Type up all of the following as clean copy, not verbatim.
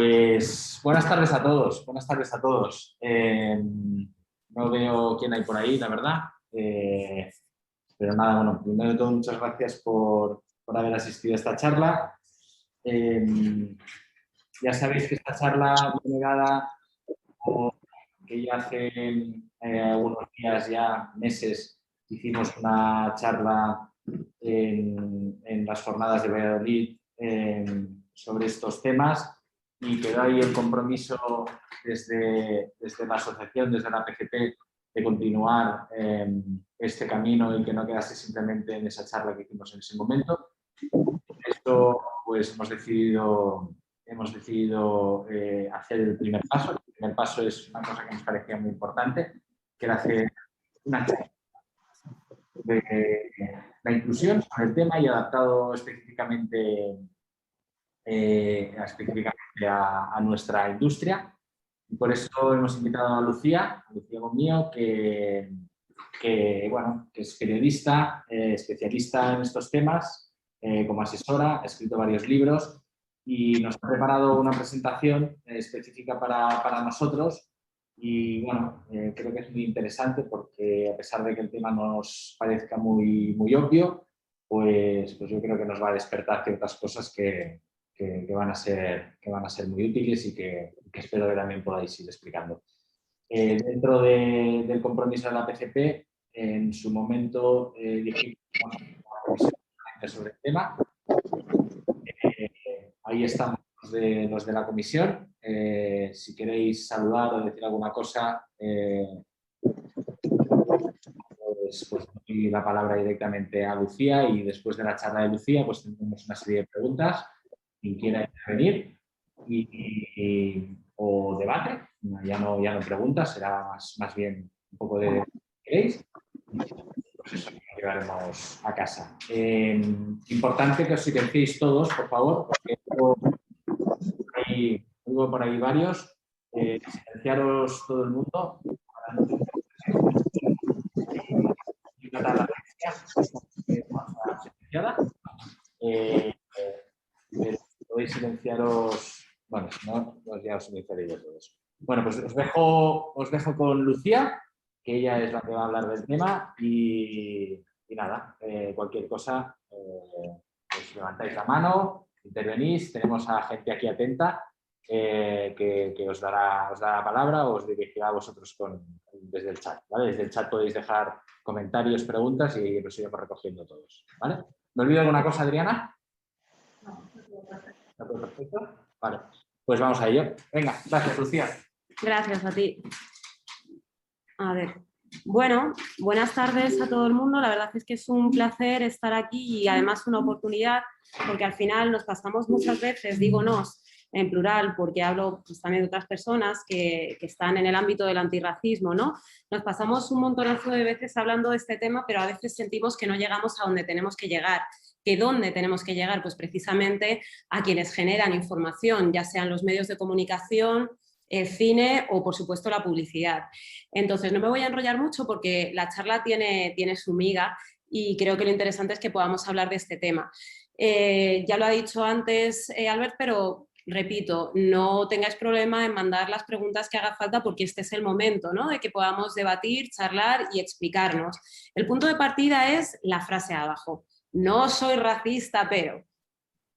Pues buenas tardes a todos, buenas tardes a todos. No veo quién hay por ahí, la verdad. Pero nada, bueno, primero de todo, muchas gracias por haber asistido a esta charla. Ya sabéis que esta charla viene dada que ya hace algunos días, ya meses, hicimos una charla en las jornadas de Valladolid sobre estos temas. Y quedó ahí el compromiso desde la asociación, desde la PGP, de continuar este camino y que no quedase simplemente en esa charla que hicimos en ese momento. Esto, pues hemos decidido hacer el primer paso. El primer paso es una cosa que nos parecía muy importante, que era hacer una charla de la inclusión sobre el tema y adaptado específicamente a nuestra industria. Y por eso hemos invitado a Lucía Gomío, que es periodista, especialista en estos temas, como asesora, ha escrito varios libros y nos ha preparado una presentación específica para nosotros. Y bueno, creo que es muy interesante porque a pesar de que el tema nos parezca muy obvio, pues yo creo que nos va a despertar ciertas cosas que van a ser muy útiles y que espero que también podáis ir explicando. Dentro del compromiso de la PGP, en su momento dijimos sobre el tema. Ahí estamos los de la comisión. Si queréis saludar o decir alguna cosa, pues doy la palabra directamente a Lucía y después de la charla de Lucía pues tendremos una serie de preguntas. Quien quiera intervenir o debate, ya no preguntas, será más bien un poco de queréis. Pues eso, llevaremos a casa. Importante que os silenciéis todos, por favor, porque tengo por ahí varios. Silenciaros todo el mundo. Podéis silenciaros. Bueno, si no, pues ya os silenciaré yo todos. Bueno, pues os dejo con Lucía, que ella es la que va a hablar del tema y nada, cualquier cosa, pues levantáis la mano, intervenís, tenemos a gente aquí atenta que os dará la palabra o os dirigirá a vosotros desde el chat, ¿vale? Desde el chat podéis dejar comentarios, preguntas y los iremos recogiendo todos, ¿vale? ¿Me olvido alguna cosa, Adriana? ¿Está todo perfecto? Vale, pues vamos a ello. Venga, gracias, Lucía. Gracias a ti. A ver, bueno, buenas tardes a todo el mundo. La verdad es que es un placer estar aquí y además una oportunidad, porque al final nos pasamos muchas veces, digo nos, en plural, porque hablo pues, también de otras personas que están en el ámbito del antirracismo, ¿no? Nos pasamos un montonazo de veces hablando de este tema, pero a veces sentimos que no llegamos a donde tenemos que llegar. ¿Que dónde tenemos que llegar? Pues precisamente a quienes generan información, ya sean los medios de comunicación, el cine o, por supuesto, la publicidad. Entonces, no me voy a enrollar mucho porque la charla tiene su miga y creo que lo interesante es que podamos hablar de este tema. Ya lo ha dicho antes Albert, pero repito, no tengáis problema en mandar las preguntas que haga falta porque este es el momento, ¿no? De que podamos debatir, charlar y explicarnos. El punto de partida es la frase abajo. No soy racista, pero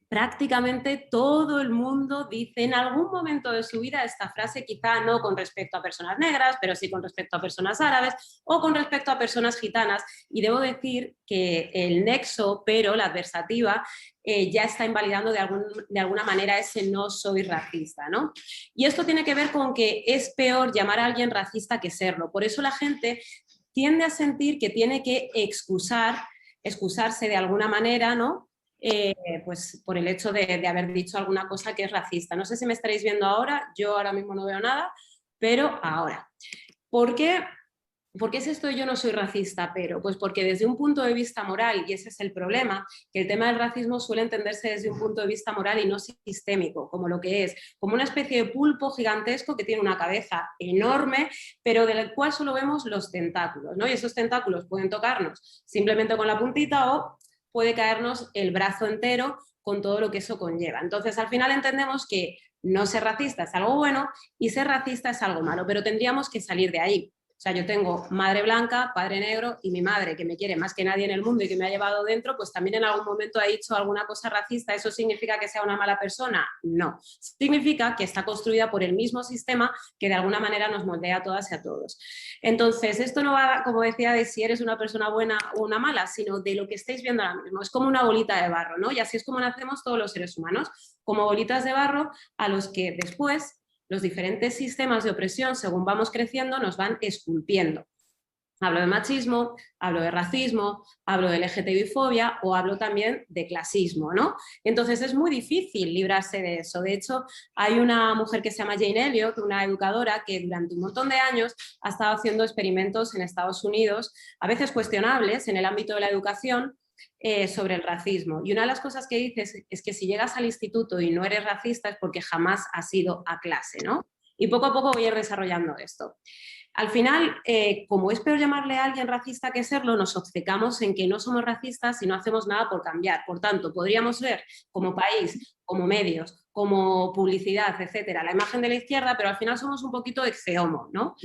prácticamente todo el mundo dice en algún momento de su vida esta frase, quizá no con respecto a personas negras, pero sí con respecto a personas árabes o con respecto a personas gitanas. Y debo decir que el nexo, pero la adversativa, ya está invalidando de alguna manera ese no soy racista, ¿no? Y esto tiene que ver con que es peor llamar a alguien racista que serlo. Por eso la gente tiende a sentir que tiene que excusarse de alguna manera, ¿no? Pues por el hecho de haber dicho alguna cosa que es racista. No sé si me estaréis viendo ahora, yo ahora mismo no veo nada, pero ahora. ¿Por qué es esto de yo no soy racista? Pero pues porque desde un punto de vista moral, y ese es el problema, que el tema del racismo suele entenderse desde un punto de vista moral y no sistémico, como lo que es, como una especie de pulpo gigantesco que tiene una cabeza enorme, pero del cual solo vemos los tentáculos, ¿no? Y esos tentáculos pueden tocarnos simplemente con la puntita o puede caernos el brazo entero con todo lo que eso conlleva. Entonces, al final entendemos que no ser racista es algo bueno y ser racista es algo malo, pero tendríamos que salir de ahí. O sea, yo tengo madre blanca, padre negro y mi madre, que me quiere más que nadie en el mundo y que me ha llevado dentro, pues también en algún momento ha dicho alguna cosa racista. ¿Eso significa que sea una mala persona? No. Significa que está construida por el mismo sistema que de alguna manera nos moldea a todas y a todos. Entonces, esto no va, como decía, de si eres una persona buena o una mala, sino de lo que estáis viendo ahora mismo. Es como una bolita de barro, ¿no? Y así es como nacemos todos los seres humanos, como bolitas de barro a los que después los diferentes sistemas de opresión, según vamos creciendo, nos van esculpiendo. Hablo de machismo, hablo de racismo, hablo de LGTBI-fobia o hablo también de clasismo, ¿no? Entonces es muy difícil librarse de eso. De hecho, hay una mujer que se llama Jane Elliott, una educadora que durante un montón de años ha estado haciendo experimentos en Estados Unidos, a veces cuestionables en el ámbito de la educación, sobre el racismo. Y una de las cosas que dices es que si llegas al instituto y no eres racista es porque jamás has ido a clase, ¿no? Y poco a poco voy a ir desarrollando esto. Al final, como es peor llamarle a alguien racista que serlo, nos obcecamos en que no somos racistas y no hacemos nada por cambiar. Por tanto, podríamos ver como país, como medios, como publicidad, etcétera, la imagen de la izquierda, pero al final somos un poquito exeomo, ¿no?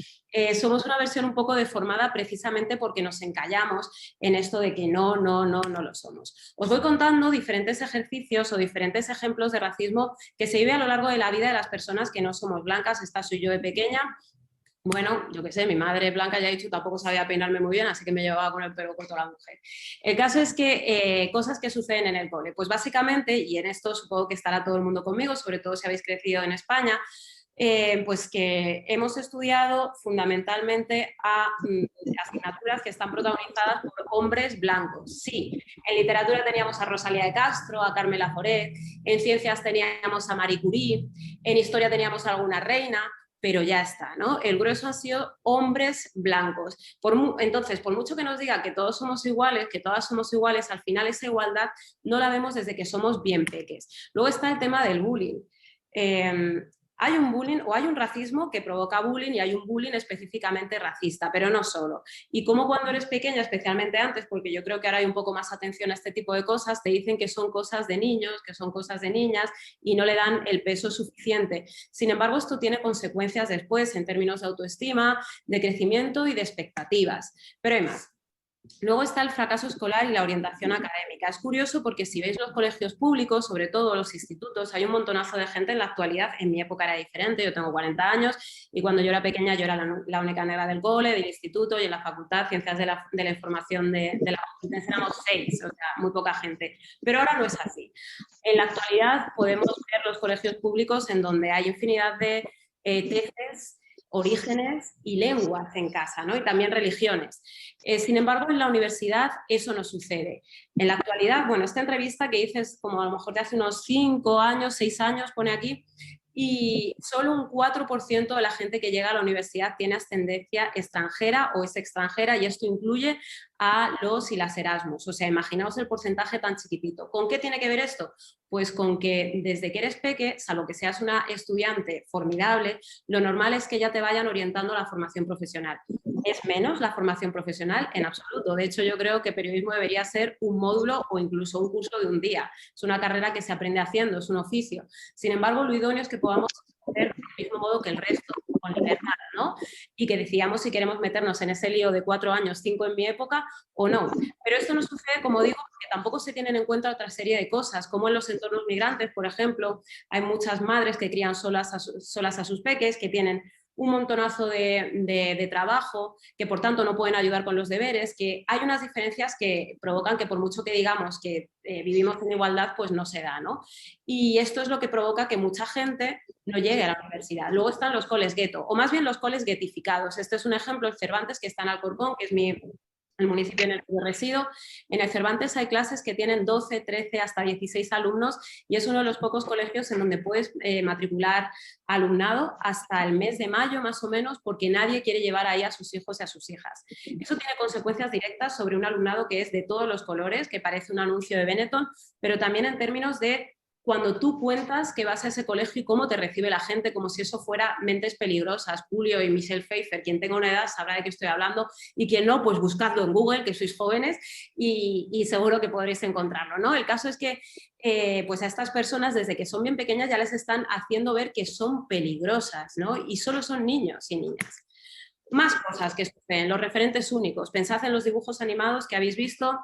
Somos una versión un poco deformada precisamente porque nos encallamos en esto de que no lo somos. Os voy contando diferentes ejercicios o diferentes ejemplos de racismo que se vive a lo largo de la vida de las personas que no somos blancas. Esta soy yo de pequeña. Bueno, yo qué sé, mi madre blanca, ya he dicho, tampoco sabía peinarme muy bien, así que me llevaba con el pelo corto la mujer. El caso es que cosas que suceden en el cole. Pues básicamente, y en esto supongo que estará todo el mundo conmigo, sobre todo si habéis crecido en España, pues que hemos estudiado fundamentalmente a asignaturas que están protagonizadas por hombres blancos. Sí, en literatura teníamos a Rosalía de Castro, a Carmela Foret, en ciencias teníamos a Marie Curie, en historia teníamos a alguna reina, pero ya está, ¿no? El grueso han sido hombres blancos. Entonces, por mucho que nos diga que todos somos iguales, que todas somos iguales, al final esa igualdad no la vemos desde que somos bien peques. Luego está el tema del bullying. Hay un bullying o hay un racismo que provoca bullying y hay un bullying específicamente racista, pero no solo. Y como cuando eres pequeña, especialmente antes, porque yo creo que ahora hay un poco más atención a este tipo de cosas, te dicen que son cosas de niños, que son cosas de niñas y no le dan el peso suficiente. Sin embargo, esto tiene consecuencias después en términos de autoestima, de crecimiento y de expectativas. Pero hay más. Luego está el fracaso escolar y la orientación académica. Es curioso porque si veis los colegios públicos, sobre todo los institutos, hay un montonazo de gente en la actualidad. En mi época era diferente, yo tengo 40 años y cuando yo era pequeña yo era la única negra del cole, del instituto y en la facultad, ciencias de la información de la facultad éramos 6, o sea, muy poca gente. Pero ahora no es así. En la actualidad podemos ver los colegios públicos en donde hay infinidad de tesis, orígenes y lenguas en casa, ¿no? Y también religiones. Sin embargo, en la universidad eso no sucede. En la actualidad, bueno, esta entrevista que hice es como a lo mejor de hace unos 5 años, 6 años, pone aquí, y solo un 4% de la gente que llega a la universidad tiene ascendencia extranjera o es extranjera, y esto incluye a los y las Erasmus. O sea, imaginaos el porcentaje tan chiquitito. ¿Con qué tiene que ver esto? Pues con que desde que eres peque, salvo que seas una estudiante formidable, lo normal es que ya te vayan orientando a la formación profesional. ¿Es menos la formación profesional? En absoluto. De hecho, yo creo que periodismo debería ser un módulo o incluso un curso de un día. Es una carrera que se aprende haciendo, es un oficio. Sin embargo, lo idóneo es que podamos hacer del mismo modo que el resto, con libertad, ¿no? Y que decidamos si queremos meternos en ese lío de 4 años, 5 en mi época o no. Pero esto no sucede, como digo, porque tampoco se tienen en cuenta otra serie de cosas, como en los entornos migrantes, por ejemplo, hay muchas madres que crían solas a sus peques, que tienen un montonazo de trabajo, que por tanto no pueden ayudar con los deberes, que hay unas diferencias que provocan que por mucho que digamos que vivimos en igualdad, pues no se da, ¿no? Y esto es lo que provoca que mucha gente no llegue a la universidad. Luego están los coles gueto, o más bien los coles guetificados. Este es un ejemplo, el Cervantes, que está en Alcorcón, que es el municipio en el que yo resido. En el Cervantes hay clases que tienen 12, 13, hasta 16 alumnos y es uno de los pocos colegios en donde puedes matricular alumnado hasta el mes de mayo más o menos, porque nadie quiere llevar ahí a sus hijos y a sus hijas. Eso tiene consecuencias directas sobre un alumnado que es de todos los colores, que parece un anuncio de Benetton, pero también en términos de cuando tú cuentas que vas a ese colegio y cómo te recibe la gente, como si eso fuera mentes peligrosas. Julio y Michelle Pfeiffer, quien tenga una edad sabrá de qué estoy hablando, y quien no, pues buscadlo en Google, que sois jóvenes, y seguro que podréis encontrarlo, ¿no? El caso es que pues a estas personas, desde que son bien pequeñas, ya les están haciendo ver que son peligrosas, ¿no? Y solo son niños y niñas. Más cosas que suceden, los referentes únicos. Pensad en los dibujos animados que habéis visto.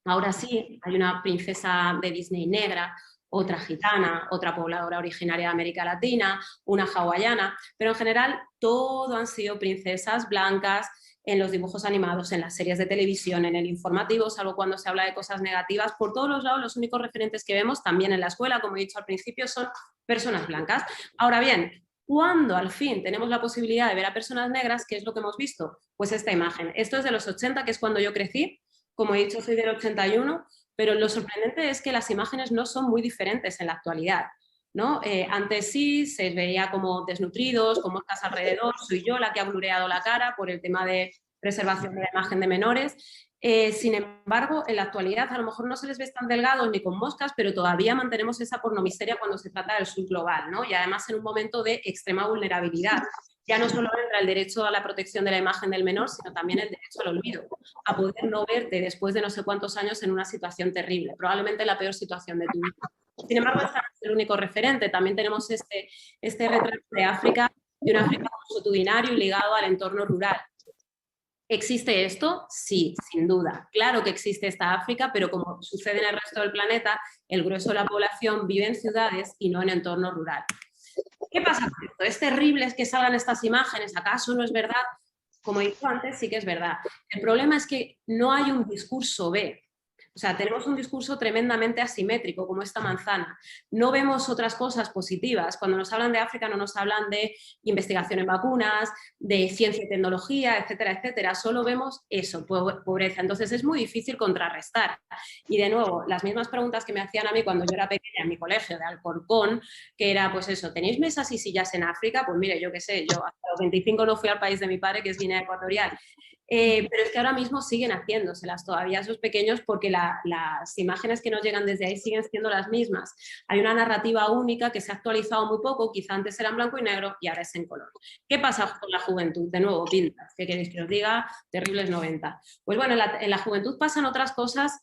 Ahora sí, hay una princesa de Disney negra, otra gitana, otra pobladora originaria de América Latina, una hawaiana, pero en general todo han sido princesas blancas en los dibujos animados, en las series de televisión, en el informativo, salvo cuando se habla de cosas negativas. Por todos los lados, los únicos referentes que vemos, también en la escuela, como he dicho al principio, son personas blancas. Ahora bien, cuando al fin tenemos la posibilidad de ver a personas negras, ¿qué es lo que hemos visto? Pues esta imagen. Esto es de los 80, que es cuando yo crecí. Como he dicho, soy del 81, pero lo sorprendente es que las imágenes no son muy diferentes en la actualidad, ¿no? Antes sí se veía como desnutridos, con moscas alrededor. Soy yo la que ha blureado la cara por el tema de preservación de la imagen de menores. Sin embargo, en la actualidad a lo mejor no se les ve tan delgados ni con moscas, pero todavía mantenemos esa pornomiseria cuando se trata del sur global, ¿no? Y además en un momento de extrema vulnerabilidad. Ya no solo entra el derecho a la protección de la imagen del menor, sino también el derecho al olvido, a poder no verte después de no sé cuántos años en una situación terrible, probablemente la peor situación de tu vida. Sin embargo, este no es el único referente. También tenemos este retrato de África, de un África consuetudinario y ligado al entorno rural. ¿Existe esto? Sí, sin duda. Claro que existe esta África, pero como sucede en el resto del planeta, el grueso de la población vive en ciudades y no en entorno rural. ¿Qué pasa con esto? ¿Es terrible que salgan estas imágenes? ¿Acaso no es verdad? Como he dicho antes, sí que es verdad. El problema es que no hay un discurso B. O sea, tenemos un discurso tremendamente asimétrico, como esta manzana. No vemos otras cosas positivas. Cuando nos hablan de África no nos hablan de investigación en vacunas, de ciencia y tecnología, etcétera, etcétera. Solo vemos eso, pobreza. Entonces es muy difícil contrarrestar. Y de nuevo, las mismas preguntas que me hacían a mí cuando yo era pequeña en mi colegio de Alcorcón, que era pues eso, ¿tenéis mesas y sillas en África? Pues mire, yo qué sé, yo hasta los 25 no fui al país de mi padre, que es Guinea Ecuatorial. Pero es que ahora mismo siguen haciéndoselas todavía esos pequeños porque las imágenes que nos llegan desde ahí siguen siendo las mismas. Hay una narrativa única que se ha actualizado muy poco, quizá antes era en blanco y negro y ahora es en color. ¿Qué pasa con la juventud? De nuevo, pintas, ¿qué queréis que os diga? Terribles 90. Pues bueno, en la juventud pasan otras cosas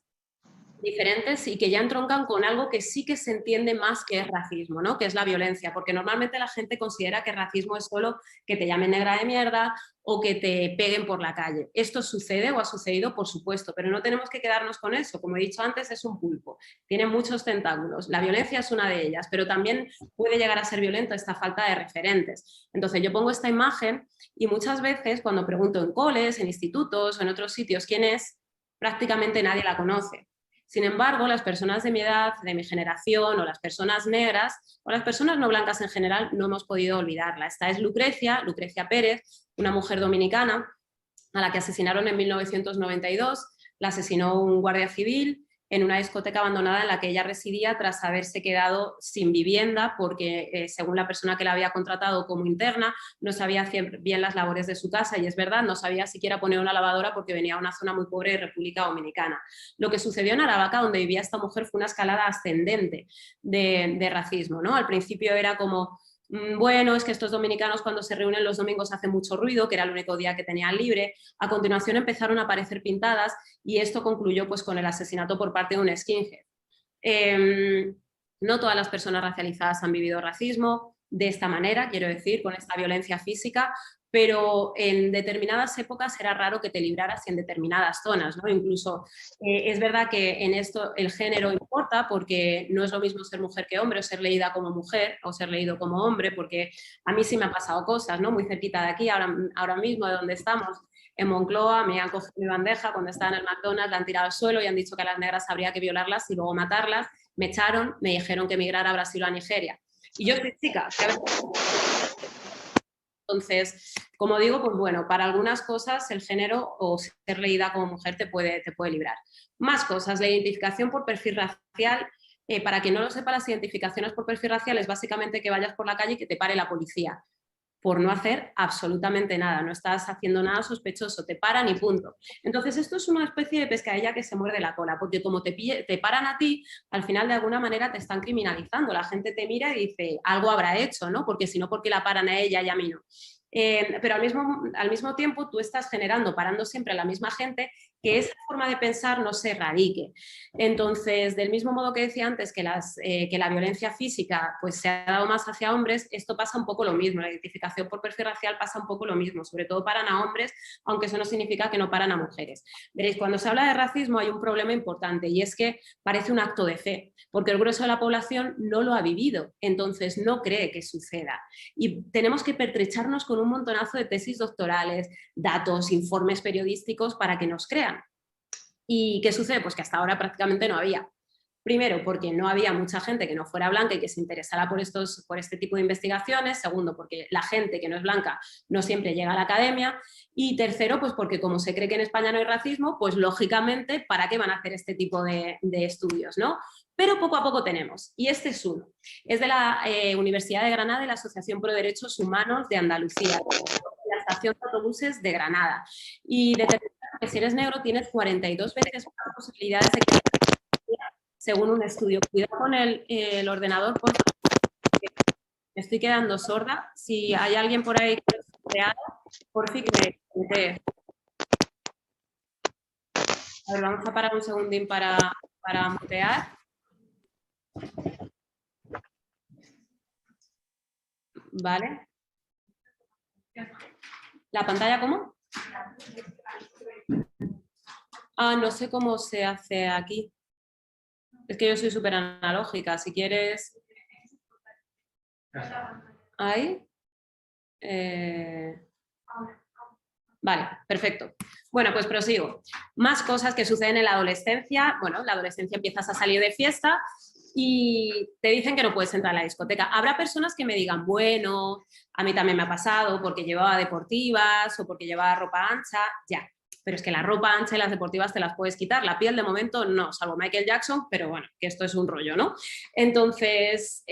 diferentes y que ya entroncan con algo que sí que se entiende más que es racismo, ¿no? Que es la violencia, porque normalmente la gente considera que racismo es solo que te llamen negra de mierda o que te peguen por la calle. Esto sucede o ha sucedido, por supuesto, pero no tenemos que quedarnos con eso. Como he dicho antes, es un pulpo, tiene muchos tentáculos. La violencia es una de ellas, pero también puede llegar a ser violenta esta falta de referentes. Entonces yo pongo esta imagen y muchas veces cuando pregunto en coles, en institutos o en otros sitios quién es, prácticamente nadie la conoce. Sin embargo, las personas de mi edad, de mi generación, o las personas negras, o las personas no blancas en general, no hemos podido olvidarla. Esta es Lucrecia Pérez, una mujer dominicana a la que asesinaron en 1992. La asesinó un guardia civil en una discoteca abandonada en la que ella residía tras haberse quedado sin vivienda porque, según la persona que la había contratado como interna, no sabía hacer bien las labores de su casa, y es verdad, no sabía siquiera poner una lavadora porque venía a una zona muy pobre de República Dominicana. Lo que sucedió en Aravaca, donde vivía esta mujer, fue una escalada ascendente de racismo, ¿no? Al principio era como bueno, es que estos dominicanos cuando se reúnen los domingos hacen mucho ruido, que era el único día que tenían libre. A continuación empezaron a aparecer pintadas y esto concluyó pues con el asesinato por parte de un skinhead. No todas las personas racializadas han vivido racismo de esta manera, quiero decir, con esta violencia física, pero en determinadas épocas era raro que te libraras en determinadas zonas, ¿no? Incluso es verdad que en esto el género importa porque no es lo mismo ser mujer que hombre, o ser leída como mujer o ser leído como hombre, porque a mí sí me han pasado cosas, ¿no? Muy cerquita de aquí, ahora mismo de donde estamos, en Moncloa, me han cogido mi bandeja cuando estaba en el McDonald's, la han tirado al suelo y han dicho que a las negras habría que violarlas y luego matarlas. Me echaron, me dijeron que emigrara a Brasil o a Nigeria. Y yo soy chica. Entonces, como digo, pues bueno, para algunas cosas el género o ser leída como mujer te puede librar. Más cosas, la identificación por perfil racial. Para quien no lo sepa, las identificaciones por perfil racial es básicamente que vayas por la calle y que te pare la policía. por no hacer absolutamente nada, no estás haciendo nada sospechoso, te paran y punto. Entonces esto es una especie de pescadilla que se muerde la cola, porque como te paran a ti, al final de alguna manera te están criminalizando, la gente te mira y dice, algo habrá hecho, ¿no? Porque si no, ¿por qué la paran a ella y a mí no? Pero al mismo tiempo tú estás generando, parando siempre a la misma gente, que esa forma de pensar no se erradique. Entonces, del mismo modo que decía antes que la violencia física pues, se ha dado más hacia hombres, esto pasa un poco lo mismo, la identificación por perfil racial pasa un poco lo mismo, sobre todo paran a hombres, aunque eso no significa que no paran a mujeres. Veréis, cuando se habla de racismo hay un problema importante y es que parece un acto de fe, porque el grueso de la población no lo ha vivido, entonces no cree que suceda. Y tenemos que pertrecharnos con un montonazo de tesis doctorales, datos, informes periodísticos para que nos crean. ¿Y qué sucede? Pues que hasta ahora prácticamente no había. Primero, porque no había mucha gente que no fuera blanca y que se interesara por este tipo de investigaciones. Segundo, porque la gente que no es blanca no siempre llega a la academia. Y tercero, pues porque como se cree que en España no hay racismo, pues lógicamente, ¿para qué van a hacer este tipo de estudios, ¿no? Pero poco a poco tenemos. Y este es uno. Es de la Universidad de Granada y la Asociación Pro Derechos Humanos de Andalucía, la estación de autobuses de Granada. Y determina que si eres negro tienes 42 veces más posibilidades de que, según un estudio. Cuidado con el ordenador, por favor, me estoy quedando sorda. Si hay alguien por ahí que es creado, por fin que me mute. A ver, vamos a parar un segundín para mutear. Vale. ¿La pantalla cómo? Ah, no sé cómo se hace aquí. Es que yo soy súper analógica. Si quieres... Ahí. Vale, perfecto. Bueno, pues prosigo. Más cosas que suceden en la adolescencia. Bueno, en la adolescencia empiezas a salir de fiesta y te dicen que no puedes entrar a la discoteca. Habrá personas que me digan, bueno, a mí también me ha pasado porque llevaba deportivas o porque llevaba ropa ancha, ya. Pero es que la ropa ancha y las deportivas te las puedes quitar. La piel de momento no, salvo Michael Jackson, pero bueno, que esto es un rollo, ¿no? Entonces,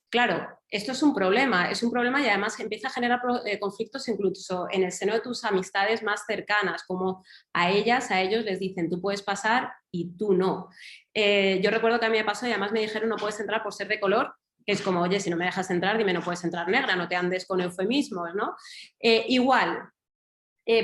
claro, esto es un problema y además empieza a generar conflictos incluso en el seno de tus amistades más cercanas, como a ellas, a ellos les dicen, tú puedes pasar y tú no. Yo recuerdo que a mí me pasó y además me dijeron, no puedes entrar por ser de color, que es como, oye, si no me dejas entrar, dime, no puedes entrar negra, no te andes con eufemismos, ¿no? Igual,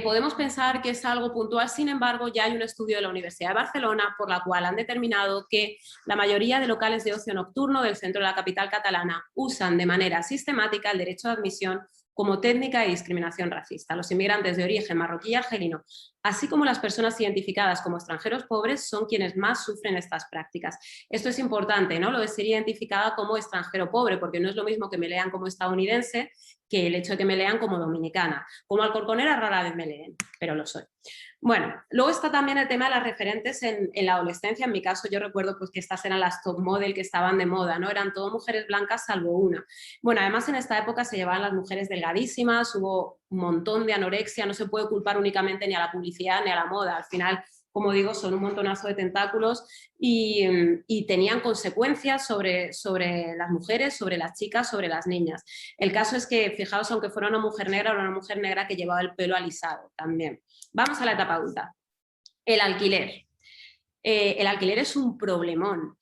podemos pensar que es algo puntual, sin embargo, ya hay un estudio de la Universidad de Barcelona por la cual han determinado que la mayoría de locales de ocio nocturno del centro de la capital catalana usan de manera sistemática el derecho de admisión como técnica de discriminación racista. Los inmigrantes de origen marroquí y argelino, así como las personas identificadas como extranjeros pobres, son quienes más sufren estas prácticas. Esto es importante, ¿no? Lo de ser identificada como extranjero pobre, porque no es lo mismo que me lean como estadounidense que el hecho de que me lean como dominicana. Como alcorconera rara vez me leen, pero lo soy. Bueno, luego está también el tema de las referentes en la adolescencia. En mi caso yo recuerdo pues, que estas eran las top model que estaban de moda, ¿no? Eran todas mujeres blancas salvo una. Bueno, además en esta época se llevaban las mujeres delgadísimas, hubo un montón de anorexia, no se puede culpar únicamente ni a la publicidad ni a la moda. Al final, como digo, son un montonazo de tentáculos y tenían consecuencias sobre las mujeres, sobre las chicas, sobre las niñas. El caso es que, fijaos, aunque fuera una mujer negra, era una mujer negra que llevaba el pelo alisado también. Vamos a la etapa adulta. El alquiler. El alquiler es un problemón.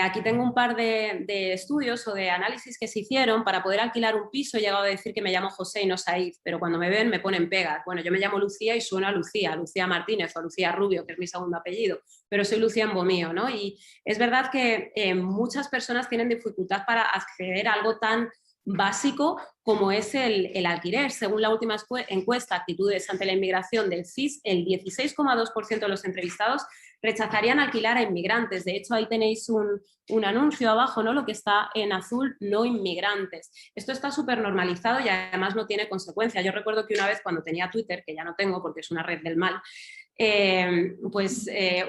Aquí tengo un par de estudios o de análisis que se hicieron para poder alquilar un piso. He llegado a decir que me llamo José y no Said, pero cuando me ven me ponen pegas. Bueno, yo me llamo Lucía y suena a Lucía Martínez o Lucía Rubio, que es mi segundo apellido, pero soy Lucía Embomío, ¿no? Y es verdad que muchas personas tienen dificultad para acceder a algo tan básico como es el alquiler. Según la última encuesta Actitudes ante la inmigración del CIS, el 16,2% de los entrevistados rechazarían alquilar a inmigrantes. De hecho, ahí tenéis un anuncio abajo, ¿no? Lo que está en azul, no inmigrantes. Esto está súper normalizado y además no tiene consecuencias. Yo recuerdo que una vez cuando tenía Twitter, que ya no tengo porque es una red del mal,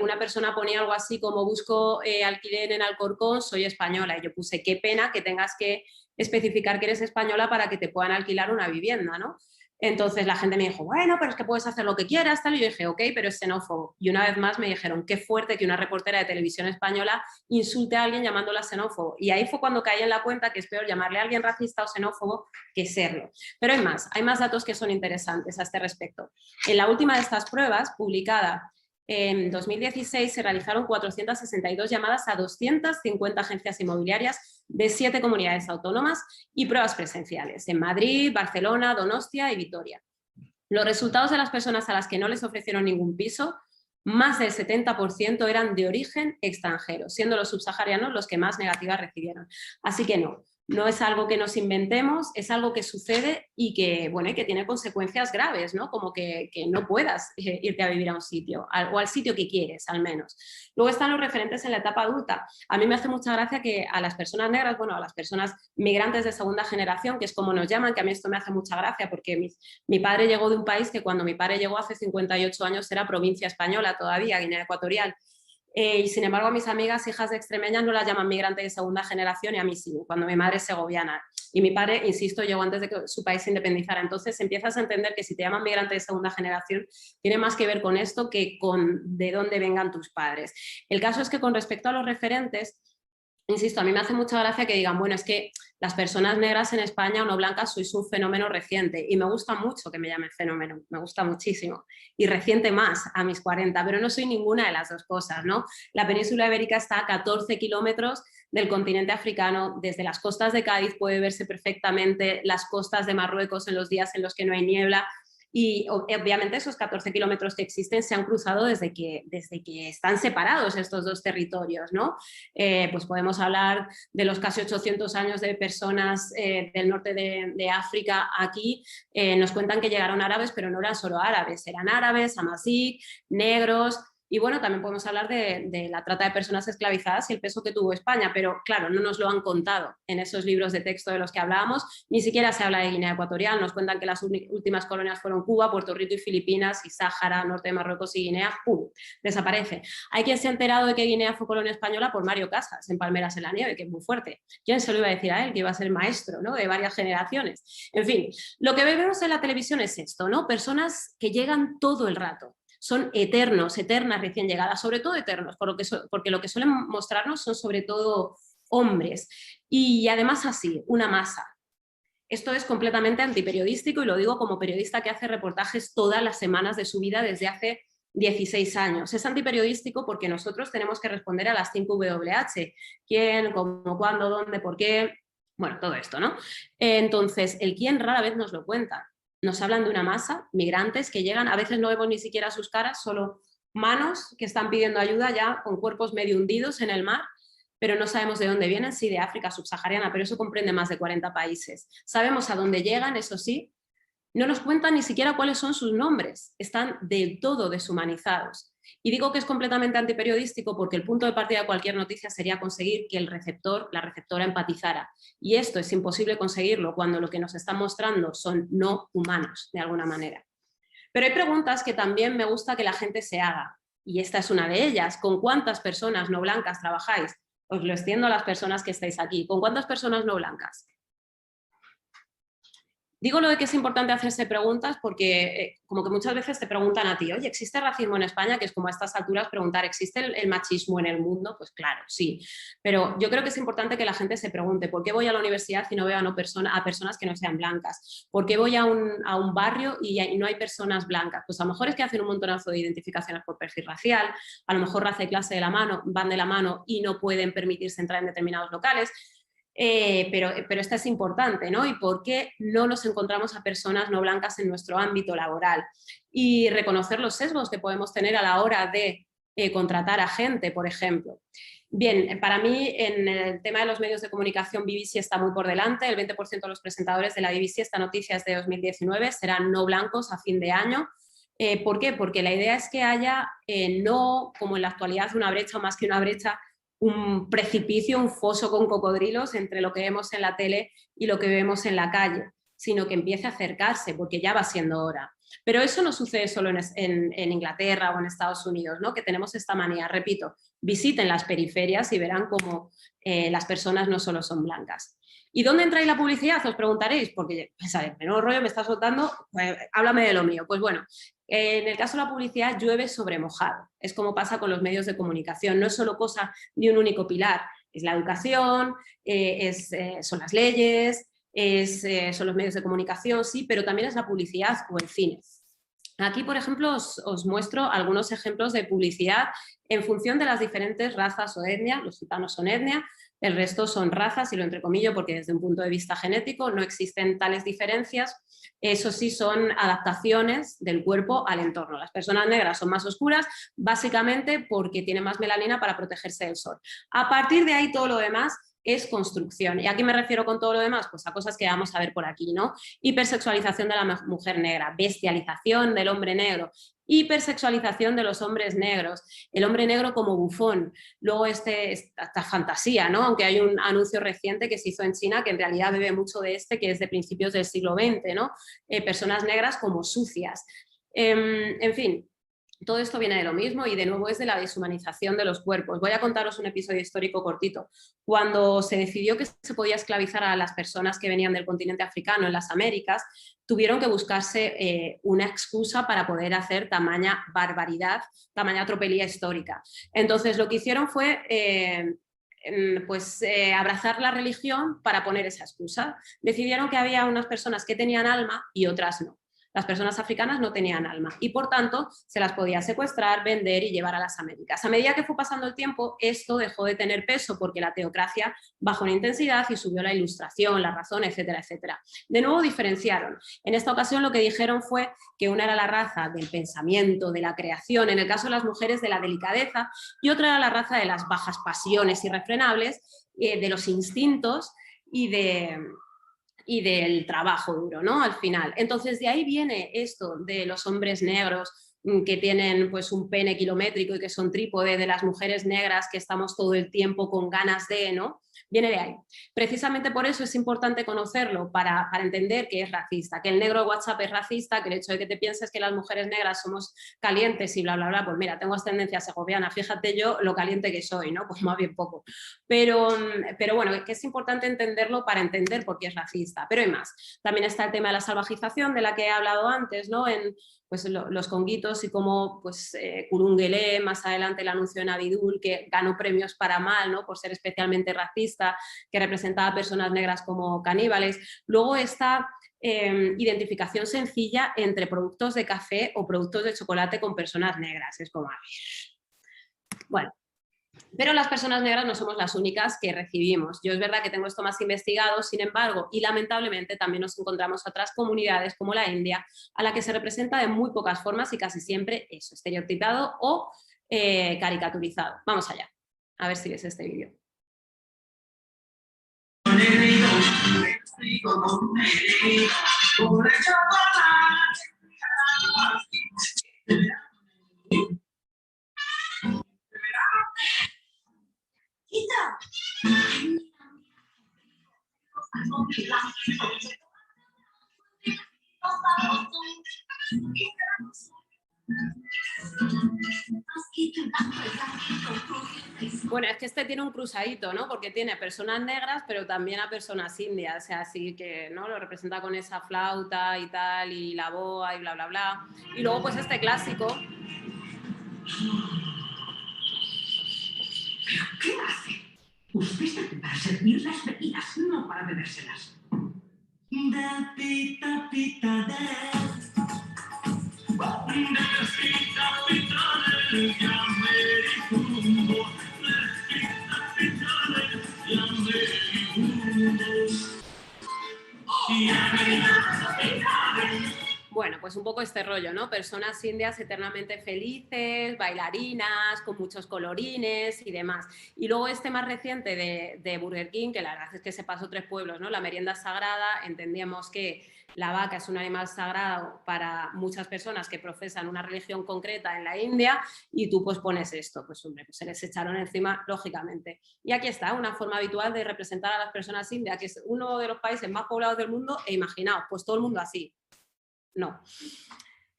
una persona ponía algo así como busco alquiler en Alcorcón, soy española. Y yo puse, qué pena que tengas que especificar que eres española para que te puedan alquilar una vivienda, ¿no? Entonces la gente me dijo, bueno, pero es que puedes hacer lo que quieras, tal. Y yo dije, ok, pero es xenófobo. Y una vez más me dijeron, qué fuerte que una reportera de televisión española insulte a alguien llamándola xenófobo. Y ahí fue cuando caí en la cuenta que es peor llamarle a alguien racista o xenófobo que serlo. Pero hay más datos que son interesantes a este respecto. En la última de estas pruebas, publicada en 2016, se realizaron 462 llamadas a 250 agencias inmobiliarias de 7 comunidades autónomas y pruebas presenciales en Madrid, Barcelona, Donostia y Vitoria. Los resultados de las personas a las que no les ofrecieron ningún piso, más del 70% eran de origen extranjero, siendo los subsaharianos los que más negativas recibieron. Así que no es algo que nos inventemos, es algo que sucede y que, bueno, y que tiene consecuencias graves, ¿no? Como que no puedas irte a vivir a un sitio, o al sitio que quieres, al menos. Luego están los referentes en la etapa adulta. A mí me hace mucha gracia que a las personas negras, bueno, a las personas migrantes de segunda generación, que es como nos llaman, que a mí esto me hace mucha gracia, porque mi padre llegó de un país que cuando mi padre llegó hace 58 años era provincia española todavía, Guinea Ecuatorial. Y sin embargo a mis amigas hijas de extremeñas no las llaman migrantes de segunda generación y a mí sí, cuando mi madre es segoviana. Y mi padre, insisto, llegó antes de que su país se independizara. Entonces empiezas a entender que si te llaman migrante de segunda generación tiene más que ver con esto que con de dónde vengan tus padres. El caso es que con respecto a los referentes, insisto, a mí me hace mucha gracia que digan, bueno, es que las personas negras en España o no blancas sois un fenómeno reciente y me gusta mucho que me llamen fenómeno, me gusta muchísimo y reciente más a mis 40, pero no soy ninguna de las dos cosas, ¿no? La península ibérica está a 14 kilómetros del continente africano, desde las costas de Cádiz puede verse perfectamente las costas de Marruecos en los días en los que no hay niebla. Y obviamente esos 14 kilómetros que existen se han cruzado desde que están separados estos dos territorios, ¿no? Pues podemos hablar de los casi 800 años de personas del norte de África aquí. Nos cuentan que llegaron árabes, pero no eran solo árabes, eran árabes, amazigh, negros. Y bueno, también podemos hablar de la trata de personas esclavizadas y el peso que tuvo España, pero claro, no nos lo han contado en esos libros de texto de los que hablábamos, ni siquiera se habla de Guinea Ecuatorial, nos cuentan que las últimas colonias fueron Cuba, Puerto Rico y Filipinas, y Sáhara, norte de Marruecos y Guinea, ¡pum!, desaparece. Hay quien se ha enterado de que Guinea fue colonia española por Mario Casas, en Palmeras en la Nieve, que es muy fuerte. ¿Quién se lo iba a decir a él, que iba a ser maestro, ¿no?, de varias generaciones? En fin, lo que vemos en la televisión es esto, ¿no? Personas que llegan todo el rato. Son eternos, eternas recién llegadas, sobre todo eternos, porque lo que suelen mostrarnos son sobre todo hombres. Y además así, una masa. Esto es completamente antiperiodístico y lo digo como periodista que hace reportajes todas las semanas de su vida desde hace 16 años. Es antiperiodístico porque nosotros tenemos que responder a las 5 WH. ¿Quién, cómo, cuándo, dónde, por qué? Bueno, todo esto, ¿no? Entonces, el quién rara vez nos lo cuenta. Nos hablan de una masa, migrantes que llegan, a veces no vemos ni siquiera sus caras, solo manos que están pidiendo ayuda ya con cuerpos medio hundidos en el mar, pero no sabemos de dónde vienen, sí de África subsahariana, pero eso comprende más de 40 países. Sabemos a dónde llegan, eso sí, no nos cuentan ni siquiera cuáles son sus nombres, están del todo deshumanizados. Y digo que es completamente antiperiodístico porque el punto de partida de cualquier noticia sería conseguir que el receptor, la receptora empatizara. Y esto es imposible conseguirlo cuando lo que nos están mostrando son no humanos, de alguna manera. Pero hay preguntas que también me gusta que la gente se haga. Y esta es una de ellas. ¿Con cuántas personas no blancas trabajáis? Os lo extiendo a las personas que estáis aquí. ¿Con cuántas personas no blancas? Digo lo de que es importante hacerse preguntas porque como que muchas veces te preguntan a ti, oye, ¿existe racismo en España? Que es como a estas alturas preguntar, ¿existe el machismo en el mundo? Pues claro, sí. Pero yo creo que es importante que la gente se pregunte, ¿por qué voy a la universidad y no veo a personas que no sean blancas? ¿Por qué voy a un barrio y no hay personas blancas? Pues a lo mejor es que hacen un montonazo de identificaciones por perfil racial, a lo mejor raza y clase van de la mano y no pueden permitirse entrar en determinados locales. Pero esta es importante, ¿no? ¿Y por qué no nos encontramos a personas no blancas en nuestro ámbito laboral? Y reconocer los sesgos que podemos tener a la hora de contratar a gente, por ejemplo. Bien, para mí en el tema de los medios de comunicación BBC está muy por delante, el 20% de los presentadores de la BBC, esta noticia es de 2019, serán no blancos a fin de año. ¿Por qué? Porque la idea es que haya no, como en la actualidad, una brecha o más que una brecha, un precipicio, un foso con cocodrilos entre lo que vemos en la tele y lo que vemos en la calle. sino que empiece a acercarse, porque ya va siendo hora. Pero eso no sucede solo en Inglaterra o en Estados Unidos, ¿no? Que tenemos esta manía. Repito, visiten las periferias y verán cómo las personas no solo son blancas. ¿Y dónde entra ahí la publicidad? Os preguntaréis, porque pensáis, menudo rollo me está soltando, pues, háblame de lo mío. Pues bueno, en el caso de la publicidad llueve sobre mojado. Es como pasa con los medios de comunicación. No es solo cosa de un único pilar. Es la educación, son las leyes, son los medios de comunicación, sí, pero también es la publicidad o el cine. Aquí, por ejemplo, os muestro algunos ejemplos de publicidad en función de las diferentes razas o etnias. Los gitanos son etnia, el resto son razas, y lo entrecomillo porque desde un punto de vista genético no existen tales diferencias. Eso sí, son adaptaciones del cuerpo al entorno. Las personas negras son más oscuras, básicamente porque tienen más melanina para protegerse del sol. A partir de ahí, todo lo demás es construcción. ¿Y a qué me refiero con todo lo demás? Pues a cosas que vamos a ver por aquí, ¿no? Hipersexualización de la mujer negra, bestialización del hombre negro, hipersexualización de los hombres negros, el hombre negro como bufón, luego esta fantasía, ¿no? Aunque hay un anuncio reciente que se hizo en China que en realidad bebe mucho de que es de principios del siglo XX, ¿no? Personas negras como sucias. En fin, todo esto viene de lo mismo y de nuevo es de la deshumanización de los cuerpos. Voy a contaros un episodio histórico cortito. Cuando se decidió que se podía esclavizar a las personas que venían del continente africano en las Américas, tuvieron que buscarse una excusa para poder hacer tamaña barbaridad, tamaña tropelía histórica. Entonces lo que hicieron fue abrazar la religión para poner esa excusa. Decidieron que había unas personas que tenían alma y otras no. Las personas africanas no tenían alma y, por tanto, se las podía secuestrar, vender y llevar a las Américas. A medida que fue pasando el tiempo, esto dejó de tener peso porque la teocracia bajó en intensidad y subió la ilustración, la razón, etcétera, etcétera. De nuevo diferenciaron. En esta ocasión lo que dijeron fue que una era la raza del pensamiento, de la creación, en el caso de las mujeres de la delicadeza, y otra era la raza de las bajas pasiones irrefrenables, de los instintos y del trabajo duro, ¿no? Al final. Entonces, de ahí viene esto de los hombres negros que tienen pues un pene kilométrico y que son trípode, de las mujeres negras que estamos todo el tiempo con ganas de, ¿no? Viene de ahí. Precisamente por eso es importante conocerlo para entender que es racista, que el negro de WhatsApp es racista, que el hecho de que te pienses que las mujeres negras somos calientes y bla, bla, bla, pues mira, tengo ascendencia segoviana, fíjate yo lo caliente que soy, ¿no? Pues más bien poco. Pero bueno, que es importante entenderlo para entender por qué es racista. Pero hay más. También está el tema de la salvajización, de la que he hablado antes, ¿no? Pues los conguitos y como pues, Kurungele, más adelante el anuncio de Navidul, que ganó premios para mal, ¿no? Por ser especialmente racista, que representaba a personas negras como caníbales. Luego está identificación sencilla entre productos de café o productos de chocolate con personas negras. Es como, bueno. Pero las personas negras no somos las únicas que recibimos. Yo es verdad que tengo esto más investigado, sin embargo, y lamentablemente también nos encontramos otras comunidades como la India, a la que se representa de muy pocas formas y casi siempre eso, estereotipado o caricaturizado. Vamos allá, a ver si ves este vídeo. Bueno, es que este tiene un cruzadito, ¿no? Porque tiene a personas negras, pero también a personas indias, o sea, así que, ¿no? Lo representa con esa flauta y tal, y la boa y bla, bla, bla. Y luego, pues, este clásico. ¿Qué hace? Usted está aquí para servir las bebidas, no para bebérselas. Da pita pita da. Bueno, pues un poco este rollo, ¿no? Personas indias eternamente felices, bailarinas, con muchos colorines y demás. Y luego este más reciente de Burger King, que la verdad es que se pasó 3 pueblos, ¿no? La merienda sagrada, entendíamos que la vaca es un animal sagrado para muchas personas que profesan una religión concreta en la India y tú pues pones esto, pues hombre, pues se les echaron encima lógicamente. Y aquí está, una forma habitual de representar a las personas indias, que es uno de los países más poblados del mundo e imaginaos, pues todo el mundo así. No.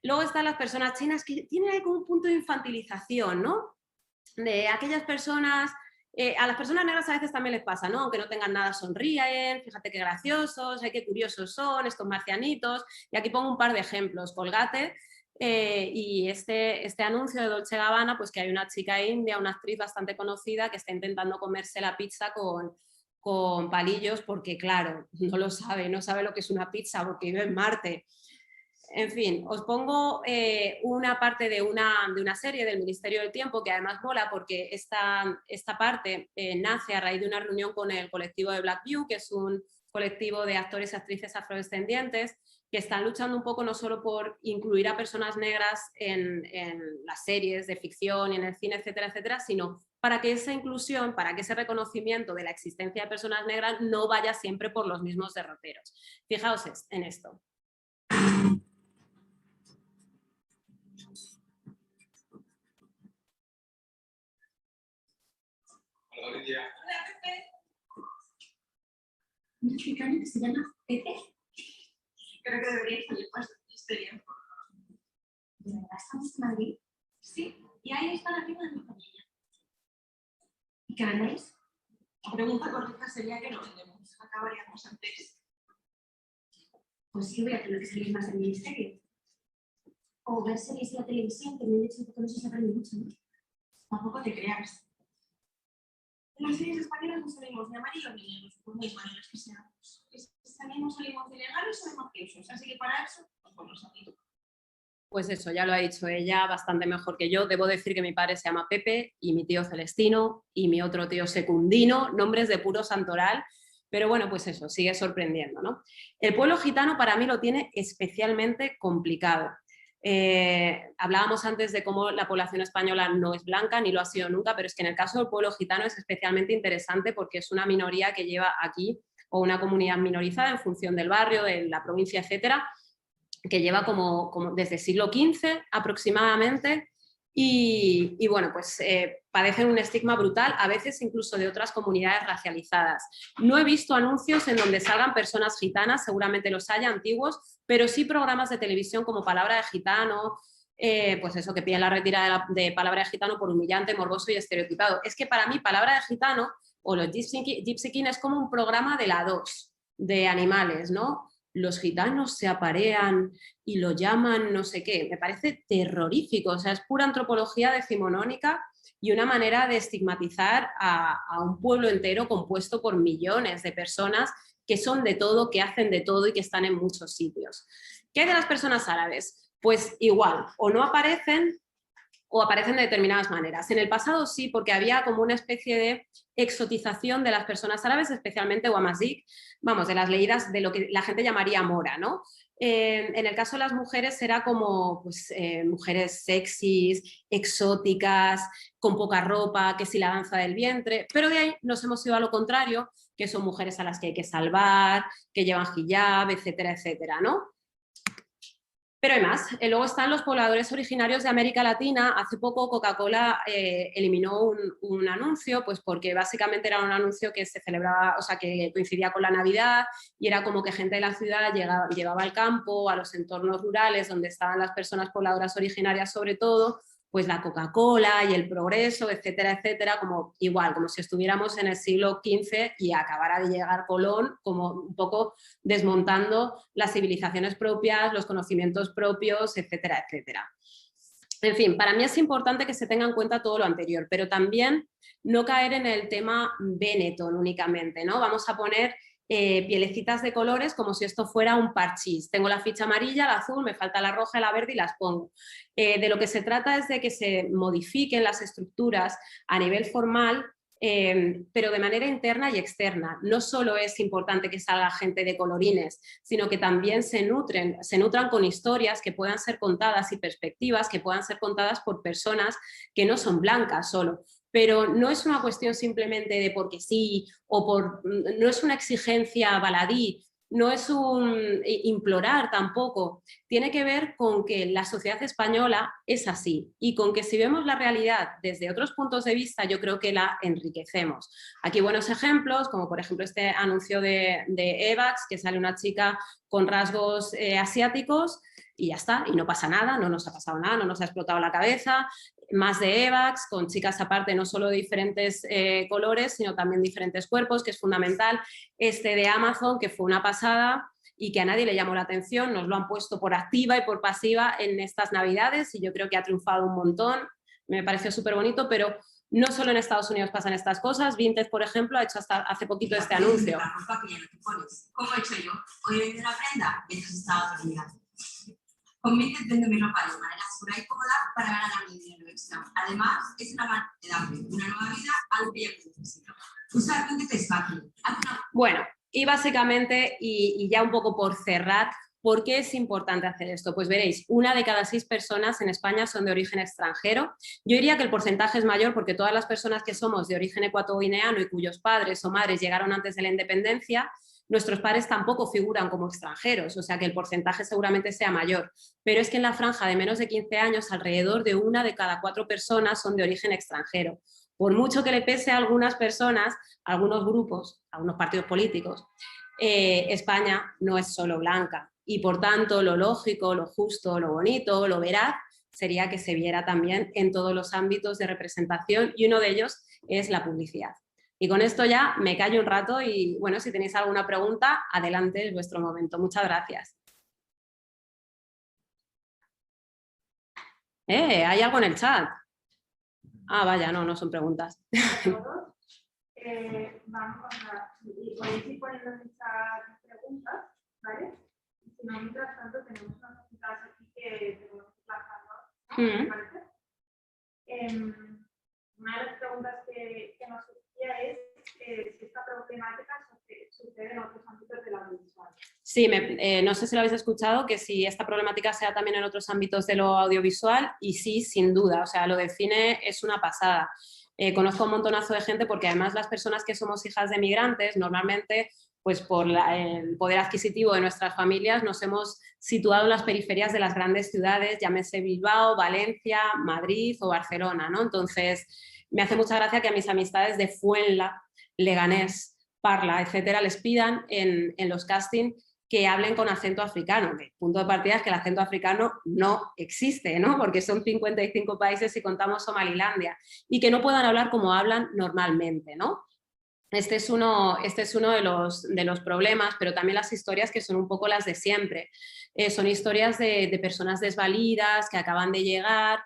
Luego están las personas chinas que tienen ahí como un punto de infantilización, ¿no? De aquellas personas, a las personas negras a veces también les pasa, ¿no? Aunque no tengan nada sonríen, fíjate qué graciosos, qué curiosos son estos marcianitos. Y aquí pongo un par de ejemplos, Colgate y este anuncio de Dolce & Gabbana, pues que hay una chica india, una actriz bastante conocida que está intentando comerse la pizza con palillos porque, claro, no lo sabe, no sabe lo que es una pizza porque vive en Marte. En fin, os pongo una parte de una serie del Ministerio del Tiempo que además mola porque esta parte nace a raíz de una reunión con el colectivo de Blackview, que es un colectivo de actores y actrices afrodescendientes que están luchando un poco no solo por incluir a personas negras en las series de ficción y en el cine, etcétera, etcétera, sino para que esa inclusión, para que ese reconocimiento de la existencia de personas negras no vaya siempre por los mismos derroteros. Fijaos en esto. Hola, Lidia. Hola, Pepe. ¿Un africano que se llama Pepe? Creo que deberíais salir más de misterio. ¿De verdad estamos en Madrid? Sí, y ahí está la prima de mi familia. ¿Y qué vendéis? La pregunta correcta sería que no vendemos. Acabaríamos antes. Pues sí, voy a tener que salir más del ministerio. O ver series en la televisión, que me han dicho que con eso se aprende mucho, ¿no? Tampoco te creas. En las series españolas no salimos ni amarillos ni negros, por muy maneras que seamos. También no salimos de legales o de mafiosos, así que para eso, pues bueno, salimos. Pues eso, ya lo ha dicho ella bastante mejor que yo. Debo decir que mi padre se llama Pepe y mi tío Celestino y mi otro tío Secundino, nombres de puro santoral. Pero bueno, pues eso, sigue sorprendiendo, ¿no? El pueblo gitano para mí lo tiene especialmente complicado. Hablábamos antes de cómo la población española no es blanca, ni lo ha sido nunca, pero es que en el caso del pueblo gitano es especialmente interesante porque es una minoría que lleva aquí, o una comunidad minorizada en función del barrio, de la provincia, etcétera, que lleva como desde el siglo XV aproximadamente y bueno, pues padecen un estigma brutal, a veces incluso de otras comunidades racializadas. No he visto anuncios en donde salgan personas gitanas, seguramente los haya antiguos, pero sí programas de televisión como Palabra de Gitano, pues eso, que piden la retirada de Palabra de Gitano por humillante, morboso y estereotipado. Es que para mí Palabra de Gitano o los Gypsy King es como un programa de la 2, de animales, ¿no? Los gitanos se aparean y lo llaman no sé qué. Me parece terrorífico, o sea, es pura antropología decimonónica y una manera de estigmatizar a un pueblo entero compuesto por millones de personas que son de todo, que hacen de todo y que están en muchos sitios. ¿Qué hay de las personas árabes? Pues igual, o no aparecen o aparecen de determinadas maneras. En el pasado sí, porque había como una especie de exotización de las personas árabes, especialmente Wamazik, vamos, de las leídas de lo que la gente llamaría mora, ¿no? En el caso de las mujeres era como pues, mujeres sexys, exóticas, con poca ropa, que si la danza del vientre, pero de ahí nos hemos ido a lo contrario, que son mujeres a las que hay que salvar, que llevan hijab, etcétera, etcétera, ¿no? Pero hay más. Luego están los pobladores originarios de América Latina. Hace poco Coca-Cola eliminó un anuncio, pues porque básicamente era un anuncio que se celebraba, o sea, que coincidía con la Navidad y era como que gente de la ciudad llevaba al campo, a los entornos rurales donde estaban las personas pobladoras originarias sobre todo, pues la Coca-Cola y el progreso, etcétera, etcétera, como igual, como si estuviéramos en el siglo XV y acabara de llegar Colón, como un poco desmontando las civilizaciones propias, los conocimientos propios, etcétera, etcétera. En fin, para mí es importante que se tenga en cuenta todo lo anterior, pero también no caer en el tema Benetton únicamente, ¿no? Vamos a poner pielecitas de colores como si esto fuera un parchís. Tengo la ficha amarilla, la azul, me falta la roja, la verde y las pongo. De lo que se trata es de que se modifiquen las estructuras a nivel formal pero de manera interna y externa. No solo es importante que salga gente de colorines, sino que también se nutran con historias que puedan ser contadas y perspectivas que puedan ser contadas por personas que no son blancas solo. Pero no es una cuestión simplemente de porque sí, no es una exigencia baladí, no es un implorar tampoco, tiene que ver con que la sociedad española es así y con que si vemos la realidad desde otros puntos de vista yo creo que la enriquecemos. Aquí buenos ejemplos, como por ejemplo este anuncio de Evax, que sale una chica con rasgos asiáticos y ya está, y no pasa nada, no nos ha pasado nada, no nos ha explotado la cabeza. Más de Evax, con chicas aparte no solo de diferentes colores, sino también diferentes cuerpos, que es fundamental. Este de Amazon, que fue una pasada y que a nadie le llamó la atención, nos lo han puesto por activa y por pasiva en estas Navidades y yo creo que ha triunfado un montón, me pareció súper bonito, pero no solo en Estados Unidos pasan estas cosas. Vinted, por ejemplo, ha hecho hasta hace poquito este anuncio. ¿Cómo he hecho yo? Hoy he vendido una prenda mientras estaba dormida. Con Vinted vendo mi ropa de manera segura y cómoda para ganar a mi dinero extra. Además, es una manera de darme una nueva vida, algo que yo necesito. Usar Vinted es fácil. Bueno, y básicamente, y ya un poco por cerrar, ¿por qué es importante hacer esto? Pues veréis, 1 de cada 6 personas en España son de origen extranjero. Yo diría que el porcentaje es mayor porque todas las personas que somos de origen ecuatoguineano y cuyos padres o madres llegaron antes de la independencia, nuestros padres tampoco figuran como extranjeros, o sea que el porcentaje seguramente sea mayor. Pero es que en la franja de menos de 15 años, alrededor de 1 de cada 4 personas son de origen extranjero. Por mucho que le pese a algunas personas, a algunos grupos, a algunos partidos políticos, España no es solo blanca y por tanto lo lógico, lo justo, lo bonito, lo veraz sería que se viera también en todos los ámbitos de representación y uno de ellos es la publicidad. Y con esto ya me callo un rato y bueno, si tenéis alguna pregunta, adelante, es vuestro momento. Muchas gracias. ¿Hay algo en el chat? Ah, vaya, no son preguntas. Vamos a podéis ir poniendo muchas preguntas, ¿vale? Si no, mientras tanto tenemos unas preguntas aquí que tenemos que lanzar, ¿no? ¿Me parece? Una de las preguntas que nos surgía es si esta problemática sucede en otros ámbitos de la audiovisual. Sí, no sé si lo habéis escuchado, que si esta problemática sea también en otros ámbitos de lo audiovisual, y sí, sin duda, o sea, lo del cine es una pasada. Conozco un montonazo de gente porque además las personas que somos hijas de migrantes, normalmente, pues por el poder adquisitivo de nuestras familias, nos hemos situado en las periferias de las grandes ciudades, llámese Bilbao, Valencia, Madrid o Barcelona, ¿no? Entonces, me hace mucha gracia que a mis amistades de Fuenla, Leganés, Parla, etcétera, les pidan en los castings que hablen con acento africano. El punto de partida es que el acento africano no existe, ¿no? Porque son 55 países y contamos Somalilandia, y que no puedan hablar como hablan normalmente, ¿no? Este es uno de los problemas, pero también las historias que son un poco las de siempre. Son historias de personas desvalidas que acaban de llegar.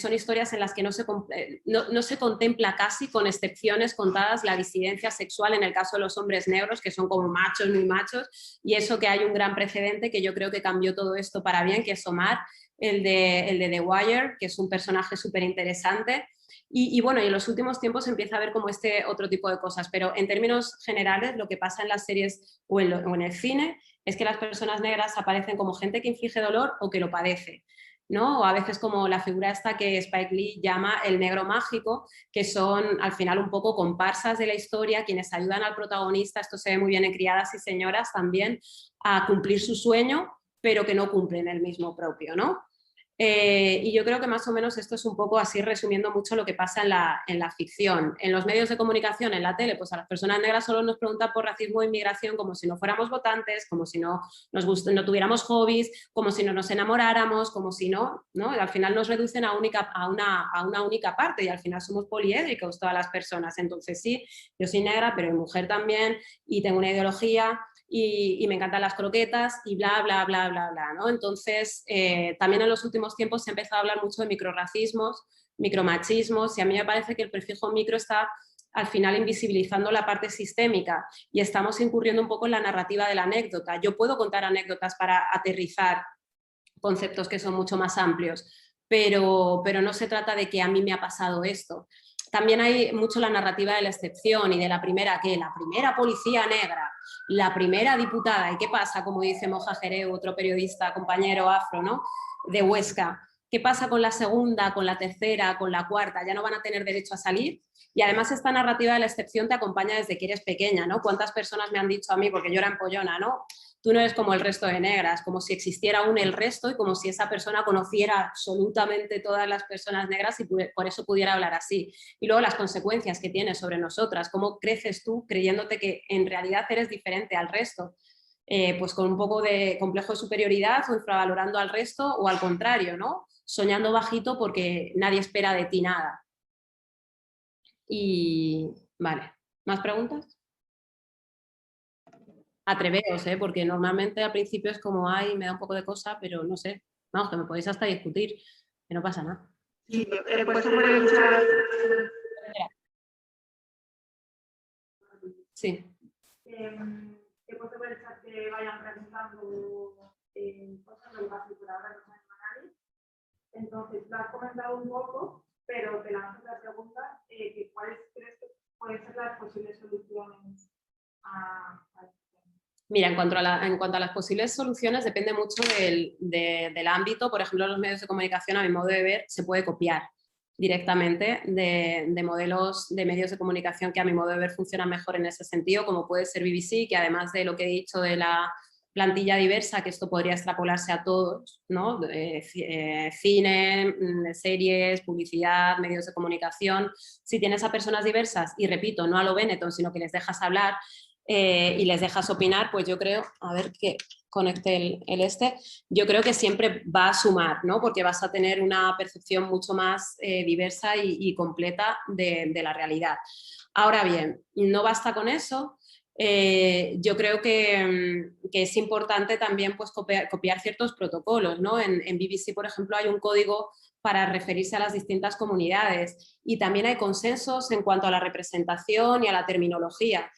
Son historias en las que no se contempla casi, con excepciones contadas, la disidencia sexual en el caso de los hombres negros, que son como machos, muy machos, y eso que hay un gran precedente que yo creo que cambió todo esto para bien, que es Omar, el de The Wire, que es un personaje súper interesante. Y bueno, y en los últimos tiempos empieza a haber como este otro tipo de cosas, pero en términos generales lo que pasa en las series o en el cine es que las personas negras aparecen como gente que inflige dolor o que lo padece, ¿no? O a veces como la figura esta que Spike Lee llama el negro mágico, que son al final un poco comparsas de la historia, quienes ayudan al protagonista, esto se ve muy bien en Criadas y Señoras también, a cumplir su sueño, pero que no cumplen el mismo propio, ¿no? Y yo creo que más o menos esto es un poco así, resumiendo mucho lo que pasa en la ficción. En los medios de comunicación, en la tele, pues a las personas negras solo nos preguntan por racismo e inmigración como si no fuéramos votantes, como si no tuviéramos hobbies, como si no nos enamoráramos, como si no, ¿no? Y al final nos reducen a una única parte y al final somos poliédricos todas las personas. Entonces sí, yo soy negra, pero soy mujer también y tengo una ideología y me encantan las croquetas y bla, bla, bla, bla, bla, ¿no? Entonces, también en los últimos tiempos se ha empezado a hablar mucho de microrracismos, micromachismos, y a mí me parece que el prefijo micro está al final invisibilizando la parte sistémica y estamos incurriendo un poco en la narrativa de la anécdota. Yo puedo contar anécdotas para aterrizar conceptos que son mucho más amplios, pero no se trata de que a mí me ha pasado esto. también hay mucho la narrativa de la excepción y de la primera, ¿qué? La primera policía negra, la primera diputada. ¿Y qué pasa? Como dice Moja Jereu, otro periodista, compañero afro, ¿no? De Huesca. ¿Qué pasa con la segunda, con la tercera, con la cuarta? ¿Ya no van a tener derecho a salir? Y además esta narrativa de la excepción te acompaña desde que eres pequeña, ¿no? ¿Cuántas personas me han dicho a mí, porque yo era empollona, ¿no? Tú no eres como el resto de negras, como si existiera aún el resto y como si esa persona conociera absolutamente todas las personas negras y por eso pudiera hablar así. Y luego las consecuencias que tiene sobre nosotras, cómo creces tú creyéndote que en realidad eres diferente al resto. Pues con un poco de complejo de superioridad o infravalorando al resto o al contrario, ¿no? Soñando bajito porque nadie espera de ti nada. Y vale, ¿más preguntas? Atreveos, porque normalmente al principio es como, ay, me da un poco de cosa, pero no sé, vamos, que me podéis hasta discutir, que no pasa nada. Sí, pues sobre el chat. Sí. Que puedo ver el chat que vayan preguntando cosas, lo que pasa por ahora no saben a nadie. Entonces, lo has comentado un poco, pero te lanzo la pregunta, ¿cuáles crees que pueden ser las posibles soluciones a este tema? Mira, en cuanto a las posibles soluciones, depende mucho del ámbito. Por ejemplo, los medios de comunicación, a mi modo de ver, se puede copiar directamente de modelos de medios de comunicación que a mi modo de ver funcionan mejor en ese sentido, como puede ser BBC, que además de lo que he dicho de la plantilla diversa, que esto podría extrapolarse a todos, ¿no? Cine, series, publicidad, medios de comunicación. Si tienes a personas diversas, y repito, no a lo Benetton, sino que les dejas hablar y les dejas opinar, pues yo creo, a ver que conecte yo creo que siempre va a sumar, ¿no? Porque vas a tener una percepción mucho más diversa y completa de la realidad. Ahora bien, no basta con eso. Yo creo que es importante también pues, copiar ciertos protocolos, ¿no? En BBC, por ejemplo, hay un código para referirse a las distintas comunidades y también hay consensos en cuanto a la representación y a la terminología.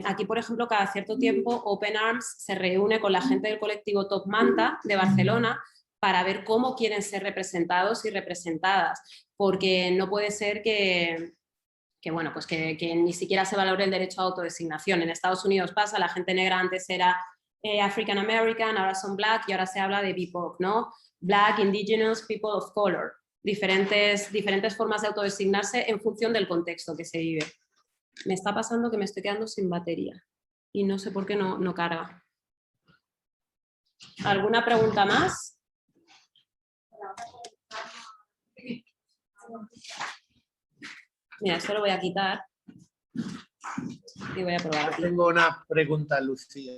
Aquí, por ejemplo, cada cierto tiempo Open Arms se reúne con la gente del colectivo Top Manta de Barcelona para ver cómo quieren ser representados y representadas, porque no puede ser que bueno, pues que ni siquiera se valore el derecho a autodesignación. En Estados Unidos pasa, la gente negra antes era African American, ahora son Black y ahora se habla de BIPOC, ¿no? Black, Indigenous, People of Color. Diferentes formas de autodesignarse en función del contexto que se vive. Me está pasando que me estoy quedando sin batería y no sé por qué no carga. ¿Alguna pregunta más? Mira, esto lo voy a quitar y voy a probar aquí. Tengo una pregunta, Lucía.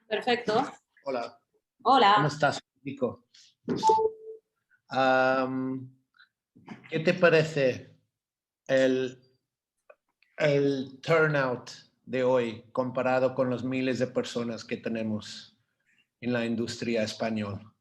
Perfecto. Hola. Hola. ¿Cómo estás, Nico? ¿Qué te parece el turnout de hoy comparado con los miles de personas que tenemos en la industria española?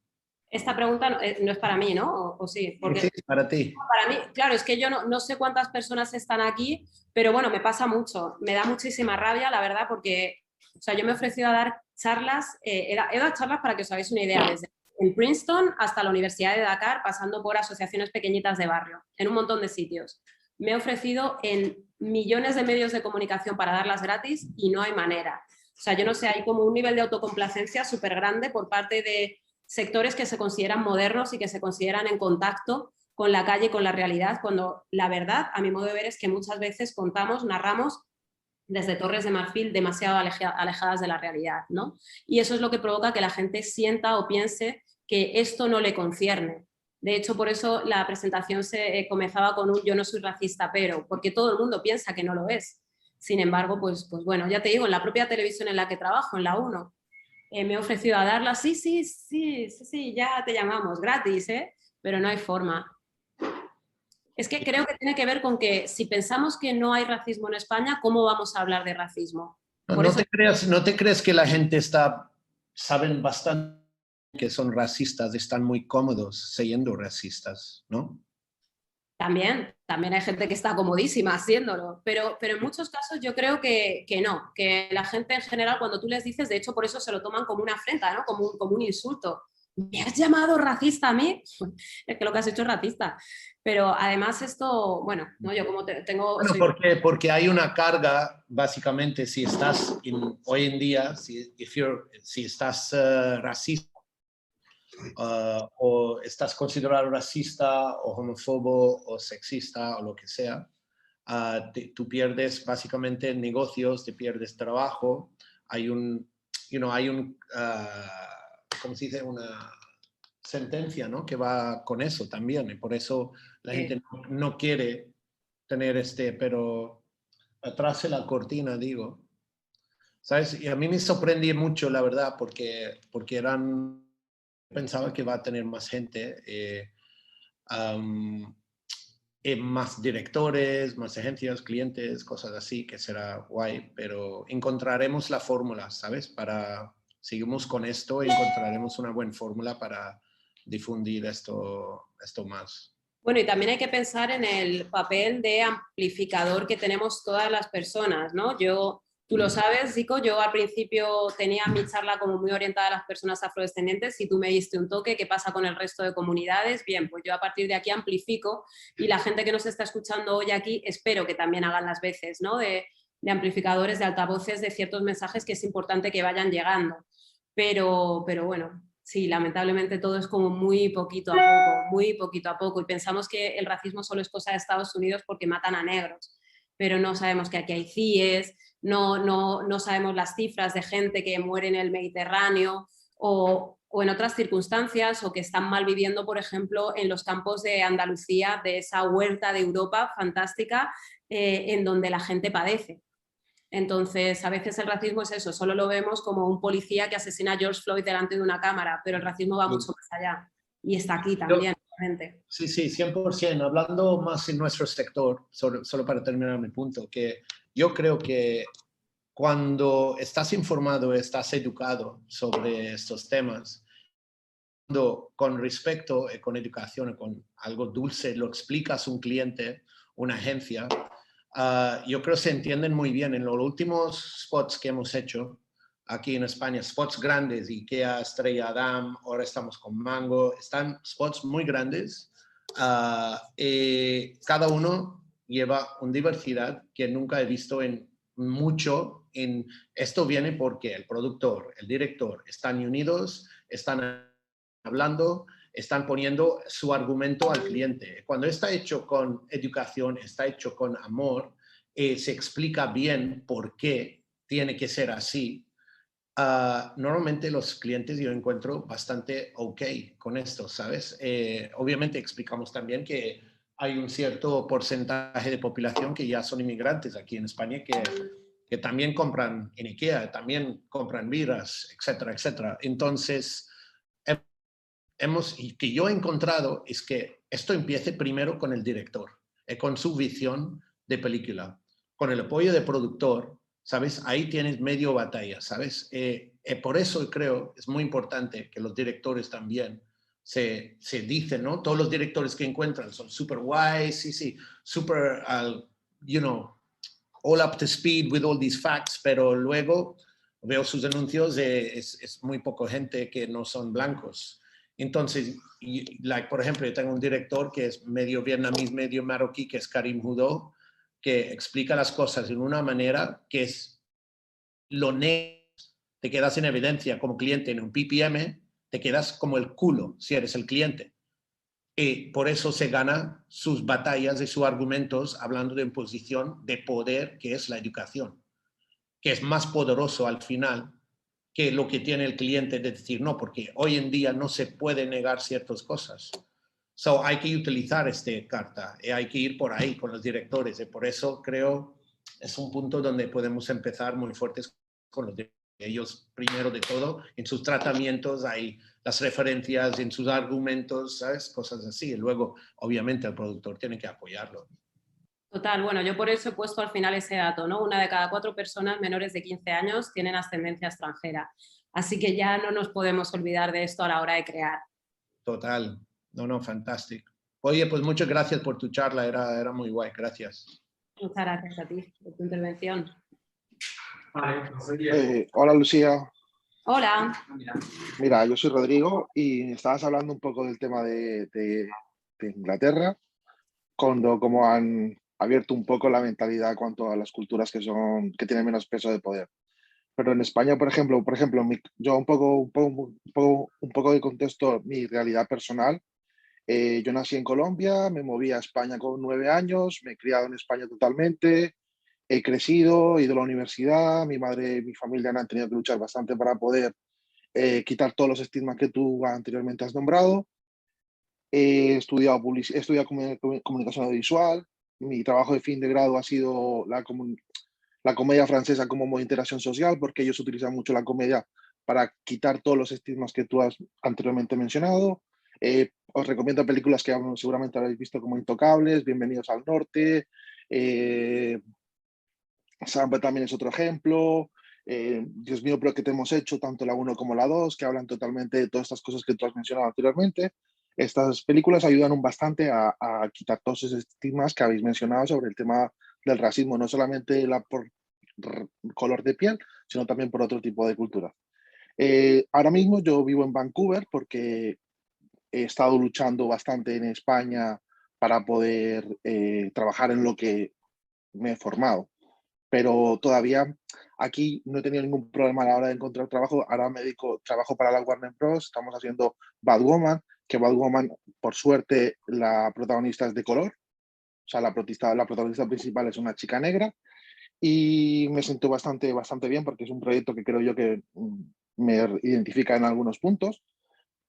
Esta pregunta no es para mí, ¿no? ¿O sí? Porque sí, para ti. Para mí, claro, es que yo no sé cuántas personas están aquí, pero bueno, me pasa mucho. Me da muchísima rabia, la verdad, porque o sea, yo me he ofrecido a dar charlas, he dado charlas para que os hagáis una idea, desde en Princeton hasta la Universidad de Dakar, pasando por asociaciones pequeñitas de barrio, en un montón de sitios. Me he ofrecido en millones de medios de comunicación para darlas gratis y no hay manera. O sea, yo no sé, hay como un nivel de autocomplacencia súper grande por parte de sectores que se consideran modernos y que se consideran en contacto con la calle y con la realidad, cuando la verdad, a mi modo de ver, es que muchas veces narramos desde torres de marfil demasiado alejadas de la realidad, ¿no? Y eso es lo que provoca que la gente sienta o piense que esto no le concierne. De hecho, por eso la presentación se comenzaba con un yo no soy racista, pero, porque todo el mundo piensa que no lo es. Sin embargo, pues bueno, ya te digo, en la propia televisión en la que trabajo, en la 1, me he ofrecido a darla, sí, ya te llamamos, gratis, pero no hay forma. Es que creo que tiene que ver con que si pensamos que no hay racismo en España, ¿cómo vamos a hablar de racismo? ¿No te crees que la gente saben bastante que son racistas, están muy cómodos siendo racistas, ¿no? También hay gente que está comodísima haciéndolo, pero en muchos casos yo creo que no, que la gente en general cuando tú les dices, de hecho por eso se lo toman como una afrenta, ¿no? como un insulto. ¿me has llamado racista a mí? Es que lo que has hecho es racista. Pero además esto, bueno, ¿no? Yo como tengo... Bueno, porque hay una carga, básicamente, si estás hoy en día, si estás racista, o estás considerado racista o homófobo o sexista o lo que sea, tú pierdes básicamente negocios, te pierdes trabajo, hay un, ¿cómo se dice? Una sentencia, ¿no? Que va con eso también, y por eso la gente no quiere tener pero atrás de la cortina, digo, ¿sabes? Y a mí me sorprendí mucho, la verdad, porque pensaba que va a tener más gente, más directores, más agencias, clientes, cosas así, que será guay, pero encontraremos la fórmula, ¿sabes? Seguimos con esto, encontraremos una buena fórmula para difundir esto más. Bueno, y también hay que pensar en el papel de amplificador que tenemos todas las personas, ¿no? Tú lo sabes, Zico, yo al principio tenía mi charla como muy orientada a las personas afrodescendientes y tú me diste un toque, ¿qué pasa con el resto de comunidades? Bien, pues yo a partir de aquí amplifico y la gente que nos está escuchando hoy aquí espero que también hagan las veces, ¿no? De amplificadores, de altavoces, de ciertos mensajes que es importante que vayan llegando. Pero bueno, sí, lamentablemente todo es como muy poquito a poco y pensamos que el racismo solo es cosa de Estados Unidos porque matan a negros, pero no sabemos que aquí hay CIEs, no sabemos las cifras de gente que muere en el Mediterráneo o en otras circunstancias o que están mal viviendo, por ejemplo, en los campos de Andalucía, de esa huerta de Europa fantástica en donde la gente padece. Entonces, a veces el racismo es eso, solo lo vemos como un policía que asesina a George Floyd delante de una cámara, pero el racismo va mucho más allá y está aquí también, realmente. Sí, 100%. Hablando más en nuestro sector, solo para terminar mi punto, que yo creo que cuando estás informado, estás educado sobre estos temas, con respeto, con educación, con algo dulce, lo explicas a un cliente, una agencia, yo creo que se entienden muy bien. En los últimos spots que hemos hecho aquí en España, spots grandes, IKEA, Estrella Damm, ahora estamos con Mango, están spots muy grandes. Cada uno lleva una diversidad que nunca he visto esto viene porque el productor, el director están unidos, están hablando, están poniendo su argumento al cliente. Cuando está hecho con educación, está hecho con amor, se explica bien por qué tiene que ser así. Normalmente los clientes yo encuentro bastante ok con esto, ¿sabes? Obviamente explicamos también que hay un cierto porcentaje de población que ya son inmigrantes aquí en España que también compran en IKEA, también compran birras, etcétera, etcétera. Entonces, y que yo he encontrado es que esto empiece primero con el director, con su visión de película, con el apoyo del productor, ¿sabes? Ahí tienes medio batalla, ¿sabes? Por eso creo es muy importante que los directores también se dicen, ¿no? Todos los directores que encuentran son súper guays, sí, súper, all up to speed with all these facts, pero luego veo sus anuncios, es muy poca gente que no son blancos. Entonces, por ejemplo, yo tengo un director que es medio vietnamí, medio marroquí, que es Karim Hudó, que explica las cosas en una manera que es lo negro, te quedas en evidencia como cliente en un PPM, te quedas como el culo si eres el cliente. Y por eso se gana sus batallas y sus argumentos hablando de imposición de poder, que es la educación, que es más poderoso al final que lo que tiene el cliente de decir no, porque hoy en día no se puede negar ciertas cosas. Hay que utilizar esta carta y hay que ir por ahí con los directores. Y por eso creo es un punto donde podemos empezar muy fuertes con los directores. Ellos, primero de todo, en sus tratamientos hay las referencias, en sus argumentos, ¿sabes? Cosas así. Y luego, obviamente, el productor tiene que apoyarlo. Total, bueno, yo por eso he puesto al final ese dato, ¿no? 1 de cada 4 personas menores de 15 años tienen ascendencia extranjera. Así que ya no nos podemos olvidar de esto a la hora de crear. Total. No, fantástico. Oye, pues muchas gracias por tu charla, era muy guay, gracias. Muchas gracias a ti por tu intervención. Vale, pues oye. Hola, Lucía. Hola. Mira, yo soy Rodrigo y estabas hablando un poco del tema de Inglaterra, cómo han abierto un poco la mentalidad en cuanto a las culturas que tienen menos peso de poder. Pero en España, por ejemplo, yo un poco de contexto, mi realidad personal. Yo nací en Colombia, me moví a España con 9 años, me he criado en España totalmente, he crecido, he ido a la universidad, mi madre y mi familia han tenido que luchar bastante para poder quitar todos los estigmas que tú anteriormente has nombrado. He estudiado comunicación audiovisual. Mi trabajo de fin de grado ha sido la comedia francesa como modo de interacción social, porque ellos utilizan mucho la comedia para quitar todos los estigmas que tú has anteriormente mencionado. Os recomiendo películas que seguramente habéis visto como Intocables, Bienvenidos al Norte, Samba también es otro ejemplo. Dios mío, pero que te hemos hecho, tanto la 1 como la 2, que hablan totalmente de todas estas cosas que tú has mencionado anteriormente. Estas películas ayudan bastante a quitar todos esos estigmas que habéis mencionado sobre el tema del racismo, no solamente por color de piel, sino también por otro tipo de cultura. Ahora mismo yo vivo en Vancouver porque he estado luchando bastante en España para poder trabajar en lo que me he formado. Pero todavía aquí no he tenido ningún problema a la hora de encontrar trabajo. Ahora trabajo para la Warner Bros. Estamos haciendo Batwoman, que Batwoman, por suerte, la protagonista es de color. O sea, la protagonista principal es una chica negra. Y me siento bastante bien porque es un proyecto que creo yo que me identifica en algunos puntos.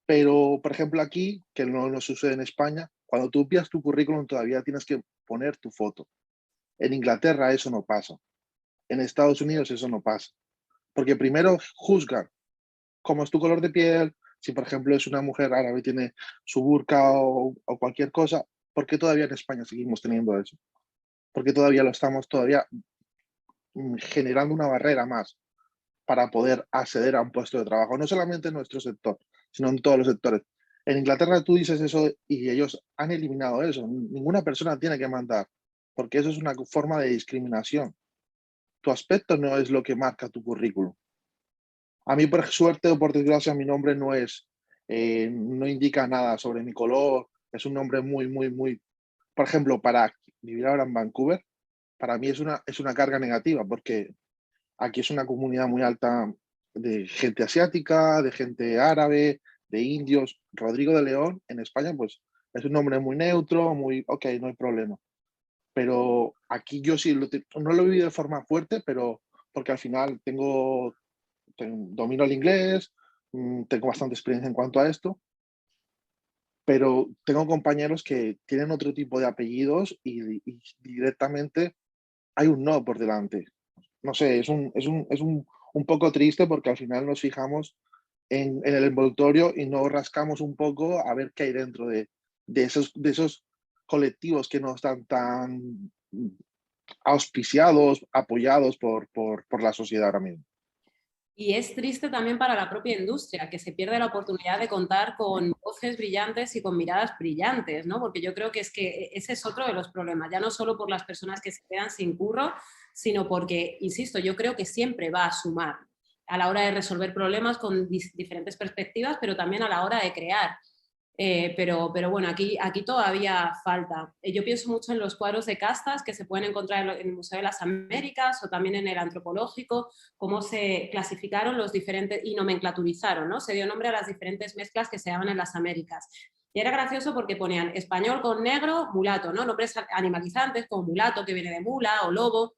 Pero, por ejemplo, aquí, que no sucede en España, cuando tú envías tu currículum todavía tienes que poner tu foto. En Inglaterra eso no pasa. En Estados Unidos eso no pasa. Porque primero juzgan cómo es tu color de piel, si por ejemplo es una mujer árabe y tiene su burka o cualquier cosa, ¿por qué todavía en España seguimos teniendo eso? Porque todavía lo estamos generando una barrera más para poder acceder a un puesto de trabajo, no solamente en nuestro sector, sino en todos los sectores. En Inglaterra tú dices eso y ellos han eliminado eso. Ninguna persona tiene que mandar, porque eso es una forma de discriminación. Tu aspecto no es lo que marca tu currículum. A mí, por suerte o por desgracia, mi nombre no indica nada sobre mi color. Es un nombre muy. Por ejemplo, para vivir ahora en Vancouver, para mí es una carga negativa, porque aquí es una comunidad muy alta de gente asiática, de gente árabe, de indios. Rodrigo de León, en España, pues es un nombre muy neutro, ok, no hay problema. Pero aquí yo sí no lo he vivido de forma fuerte, pero porque al final domino el inglés, tengo bastante experiencia en cuanto a esto, pero tengo compañeros que tienen otro tipo de apellidos y directamente hay un no por delante. No sé, es un poco triste porque al final nos fijamos en el envoltorio y no rascamos un poco a ver qué hay dentro de esos colectivos que no están tan auspiciados, apoyados por la sociedad ahora mismo. Y es triste también para la propia industria, que se pierde la oportunidad de contar con voces brillantes y con miradas brillantes, ¿no? Porque yo creo que ese es otro de los problemas, ya no solo por las personas que se quedan sin curro, sino porque, insisto, yo creo que siempre va a sumar a la hora de resolver problemas con diferentes perspectivas, pero también a la hora de crear. Pero bueno, aquí todavía falta. Yo pienso mucho en los cuadros de castas que se pueden encontrar en el Museo de las Américas o también en el Antropológico, cómo se clasificaron los diferentes y nomenclaturizaron, ¿no? Se dio nombre a las diferentes mezclas que se daban en las Américas. Y era gracioso porque ponían español con negro, mulato, ¿no? Nombres animalizantes como mulato, que viene de mula, o lobo.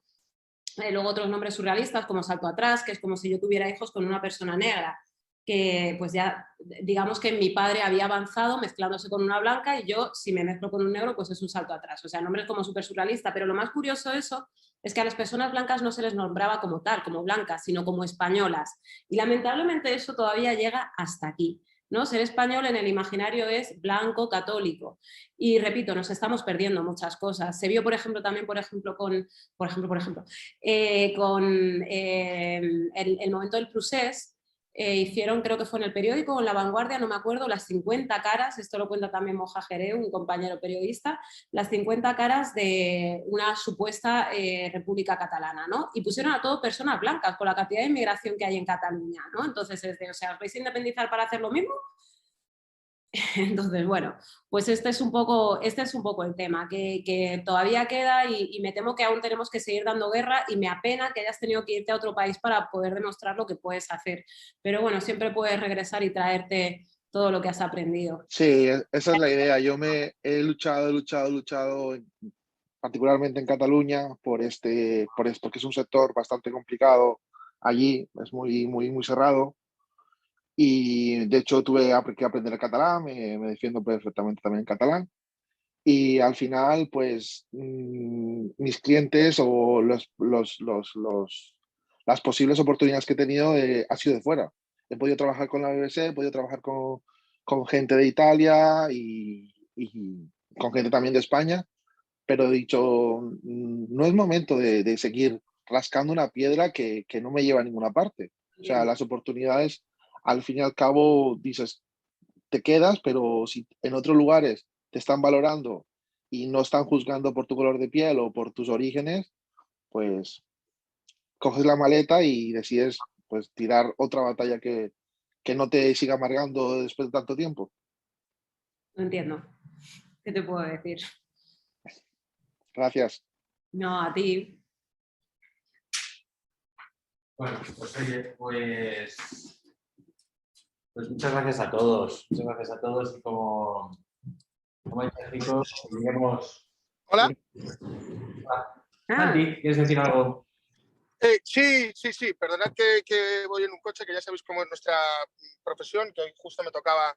Luego otros nombres surrealistas como salto atrás, que es como si yo tuviera hijos con una persona negra, que pues ya digamos que mi padre había avanzado mezclándose con una blanca y yo si me mezclo con un negro pues es un salto atrás, o sea, nombres como súper surrealista, pero lo más curioso de eso es que a las personas blancas no se les nombraba como tal, como blancas, sino como españolas, y lamentablemente eso todavía llega hasta aquí, ¿no? Ser español en el imaginario es blanco, católico, y repito, nos estamos perdiendo muchas cosas. Se vio, por ejemplo, también, con el momento del procés. hicieron, creo que fue en El Periódico o en La Vanguardia, no me acuerdo, las 50 caras, esto lo cuenta también Moja Jereu, un compañero periodista, las 50 caras de una supuesta república catalana, ¿no? Y pusieron a todo personas blancas con la cantidad de inmigración que hay en Cataluña, ¿no? Entonces es de, o sea, ¿os vais a independizar para hacer lo mismo? Entonces, bueno, pues este es un poco el tema, que todavía queda y me temo que aún tenemos que seguir dando guerra y me apena que hayas tenido que irte a otro país para poder demostrar lo que puedes hacer. Pero bueno, siempre puedes regresar y traerte todo lo que has aprendido. Sí, esa es la idea. Yo he luchado, particularmente en Cataluña, por esto, que es un sector bastante complicado allí, es muy cerrado. Y de hecho tuve que aprender el catalán, me defiendo perfectamente también en catalán. Y al final, pues, mis clientes o las posibles oportunidades que he tenido ha sido de fuera. He podido trabajar con la BBC, he podido trabajar con gente de Italia y con gente también de España, pero he dicho, no es momento de seguir rascando una piedra que no me lleva a ninguna parte. O sea, las oportunidades, al fin y al cabo, dices, te quedas, pero si en otros lugares te están valorando y no están juzgando por tu color de piel o por tus orígenes, pues coges la maleta y decides pues tirar otra batalla que no te siga amargando después de tanto tiempo. No entiendo. ¿Qué te puedo decir? Gracias. No, a ti. Bueno, pues oye, pues muchas gracias a todos. Muchas gracias a todos y como ha dicho Rico, seguiremos. Hola. Santi, ¿quieres decir algo? Sí, perdonad que voy en un coche, que ya sabéis cómo es nuestra profesión, que hoy justo me tocaba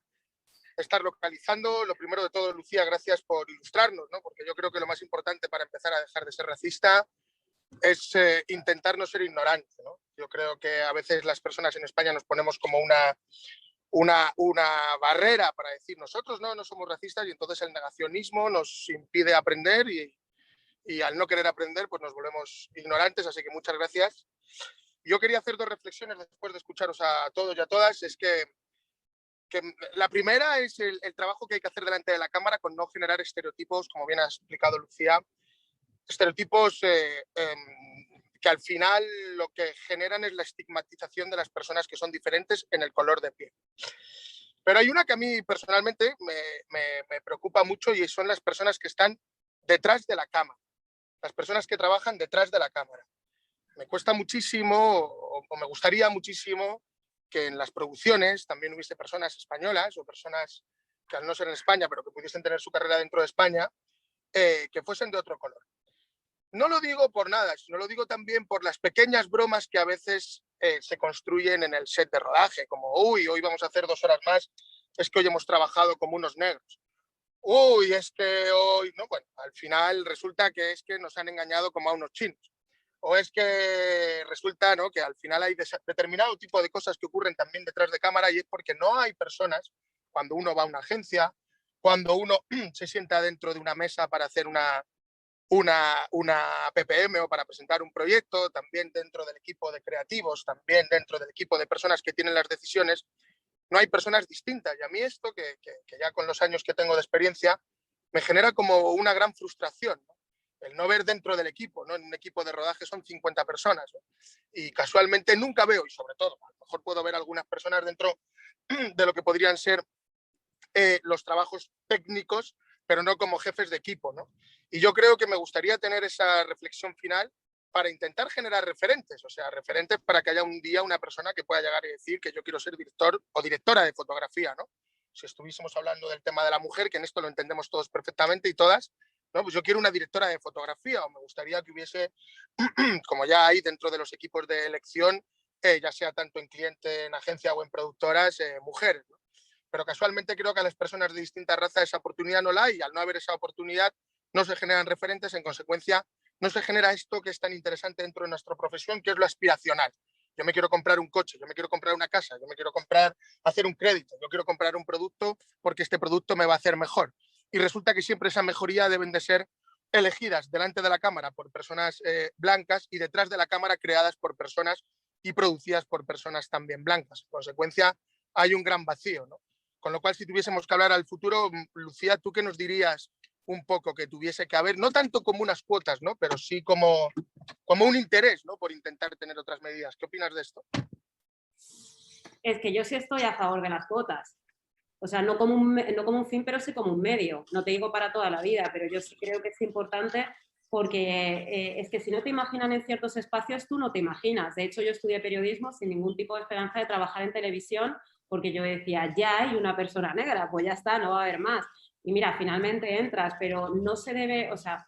estar localizando. Lo primero de todo, Lucía, gracias por ilustrarnos, ¿no? Porque yo creo que lo más importante para empezar a dejar de ser racista es intentar no ser ignorante, ¿no? Yo creo que a veces las personas en España nos ponemos como una barrera para decir nosotros no somos racistas, y entonces el negacionismo nos impide aprender y al no querer aprender pues nos volvemos ignorantes, así que muchas gracias. Yo quería hacer dos reflexiones después de escucharos a todos y a todas. Es que la primera es el trabajo que hay que hacer delante de la cámara con no generar estereotipos, como bien ha explicado Lucía, estereotipos que al final lo que generan es la estigmatización de las personas que son diferentes en el color de piel. Pero hay una que a mí personalmente me preocupa mucho, y son las personas que están detrás de la cámara, las personas que trabajan detrás de la cámara. Me cuesta muchísimo, o me gustaría muchísimo, que en las producciones también hubiese personas españolas o personas que al no ser en España, pero que pudiesen tener su carrera dentro de España, que fuesen de otro color. No lo digo por nada, sino lo digo también por las pequeñas bromas que a veces se construyen en el set de rodaje, como, uy, hoy vamos a hacer 2 horas más, es que hoy hemos trabajado como unos negros. Uy, es que hoy, no, bueno, al final resulta que es que nos han engañado como a unos chinos. O es que resulta, ¿no?, que al final hay determinado tipo de cosas que ocurren también detrás de cámara, y es porque no hay personas, cuando uno va a una agencia, cuando uno se sienta dentro de una mesa para hacer una PPM o para presentar un proyecto, también dentro del equipo de creativos, también dentro del equipo de personas que tienen las decisiones, no hay personas distintas. Y a mí esto, que ya con los años que tengo de experiencia, me genera como una gran frustración, ¿no? El no ver dentro del equipo, ¿no? En un equipo de rodaje son 50 personas, ¿no? Y casualmente nunca veo, y sobre todo, a lo mejor puedo ver algunas personas dentro de lo que podrían ser los trabajos técnicos, pero no como jefes de equipo, ¿no? Y yo creo que me gustaría tener esa reflexión final para intentar generar referentes, o sea, referentes para que haya un día una persona que pueda llegar y decir que yo quiero ser director o directora de fotografía, ¿no? Si estuviésemos hablando del tema de la mujer, que en esto lo entendemos todos perfectamente y todas, ¿no? Pues yo quiero una directora de fotografía, o me gustaría que hubiese, como ya hay dentro de los equipos de elección, ya sea tanto en cliente, en agencia o en productoras, mujeres, ¿no? Pero casualmente creo que a las personas de distintas razas esa oportunidad no la hay, y al no haber esa oportunidad no se generan referentes, en consecuencia no se genera esto que es tan interesante dentro de nuestra profesión, que es lo aspiracional. Yo me quiero comprar un coche, yo me quiero comprar una casa, yo me quiero hacer un crédito, yo quiero comprar un producto porque este producto me va a hacer mejor. Y resulta que siempre esa mejoría deben de ser elegidas delante de la cámara por personas blancas y detrás de la cámara creadas por personas y producidas por personas también blancas. En consecuencia, hay un gran vacío, ¿no? Con lo cual, si tuviésemos que hablar al futuro, Lucía, ¿tú qué nos dirías un poco que tuviese que haber? No tanto como unas cuotas, ¿no? Pero sí como un interés, ¿no? Por intentar tener otras medidas. ¿Qué opinas de esto? Es que yo sí estoy a favor de las cuotas. O sea, no como un fin, pero sí como un medio. No te digo para toda la vida, pero yo sí creo que es importante porque es que si no te imaginan en ciertos espacios, tú no te imaginas. De hecho, yo estudié periodismo sin ningún tipo de esperanza de trabajar en televisión porque yo decía, ya hay una persona negra, pues ya está, no va a haber más. Y mira, finalmente entras, pero no se debe, o sea,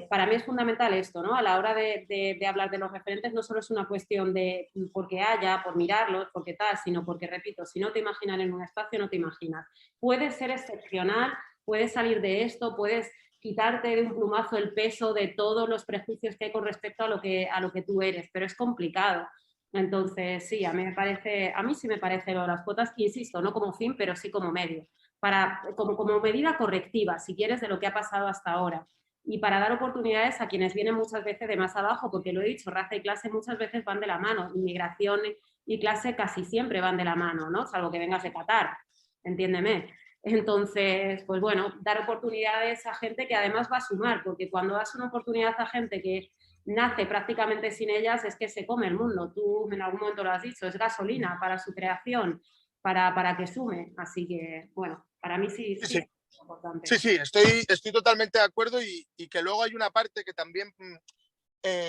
para mí es fundamental esto, ¿no? A la hora de hablar de los referentes no solo es una cuestión de porque haya, por mirarlos, porque tal, sino porque, repito, si no te imaginan en un espacio, no te imaginas. Puedes ser excepcional, puedes salir de esto, puedes quitarte de un plumazo el peso de todos los prejuicios que hay con respecto a lo que tú eres, pero es complicado. Entonces, sí, a mí sí me parece lo de las cuotas, insisto, no como fin, pero sí como medio, como medida correctiva, si quieres, de lo que ha pasado hasta ahora. Y para dar oportunidades a quienes vienen muchas veces de más abajo, porque lo he dicho, raza y clase muchas veces van de la mano, inmigración y clase casi siempre van de la mano, ¿no? Salvo que vengas de Qatar, entiéndeme. Entonces, pues bueno, dar oportunidades a gente que además va a sumar, porque cuando das una oportunidad a gente que nace prácticamente sin ellas, es que se come el mundo. Tú en algún momento lo has dicho, es gasolina para su creación, para que sume. Así que, bueno, para mí sí. Sí. Es importante. Sí, estoy totalmente de acuerdo y que luego hay una parte que también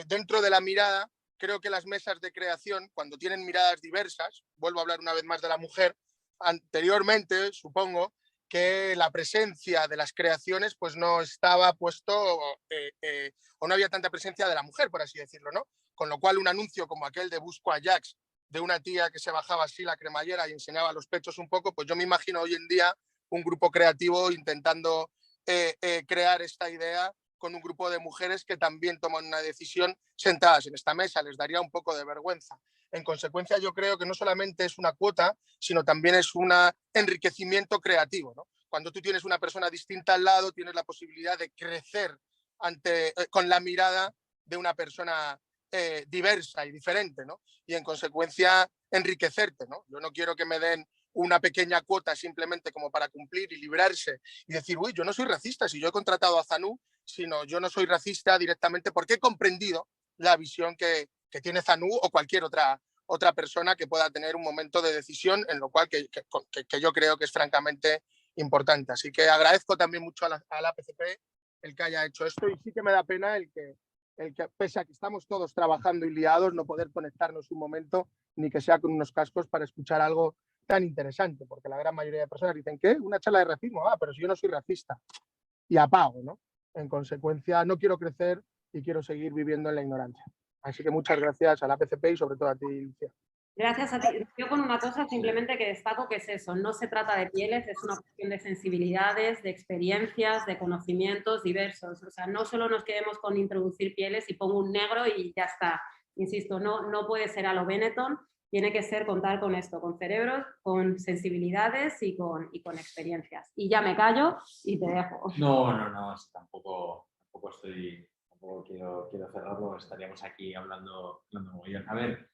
dentro de la mirada, creo que las mesas de creación, cuando tienen miradas diversas, vuelvo a hablar una vez más de la mujer, anteriormente supongo que la presencia de las creaciones pues no estaba puesto o no había tanta presencia de la mujer, por así decirlo, ¿no? Con lo cual un anuncio como aquel de Busco a Jax, de una tía que se bajaba así la cremallera y enseñaba los pechos un poco, pues yo me imagino hoy en día un grupo creativo intentando crear esta idea con un grupo de mujeres que también toman una decisión sentadas en esta mesa. Les daría un poco de vergüenza. En consecuencia, yo creo que no solamente es una cuota, sino también es un enriquecimiento creativo, ¿no? Cuando tú tienes una persona distinta al lado, tienes la posibilidad de crecer con la mirada de una persona diversa y diferente, ¿no? Y en consecuencia enriquecerte, ¿no? Yo no quiero que me den una pequeña cuota simplemente como para cumplir y librarse y decir, uy, yo no soy racista, si yo he contratado a Zanú, sino yo no soy racista directamente porque he comprendido la visión que tiene Zanú o cualquier otra persona que pueda tener un momento de decisión, en lo cual que yo creo que es francamente importante. Así que agradezco también mucho a la PCP el que haya hecho esto y sí que me da pena el que pese a que estamos todos trabajando y liados, no poder conectarnos un momento ni que sea con unos cascos para escuchar algo tan interesante, porque la gran mayoría de personas dicen, ¿qué? Una charla de racismo, pero si yo no soy racista. Y apago, ¿no? En consecuencia, no quiero crecer y quiero seguir viviendo en la ignorancia. Así que muchas gracias a la PCP y sobre todo a ti, Lucía. Gracias a ti. Yo con una cosa simplemente que destaco que es eso, no se trata de pieles, es una cuestión de sensibilidades, de experiencias, de conocimientos diversos. O sea, no solo nos quedemos con introducir pieles y pongo un negro y ya está. Insisto, no puede ser a lo Benetton, tiene que ser contar con esto, con cerebros, con sensibilidades y con experiencias. Y ya me callo y te dejo. No, tampoco quiero cerrarlo, estaríamos aquí hablando mogollón. A ver,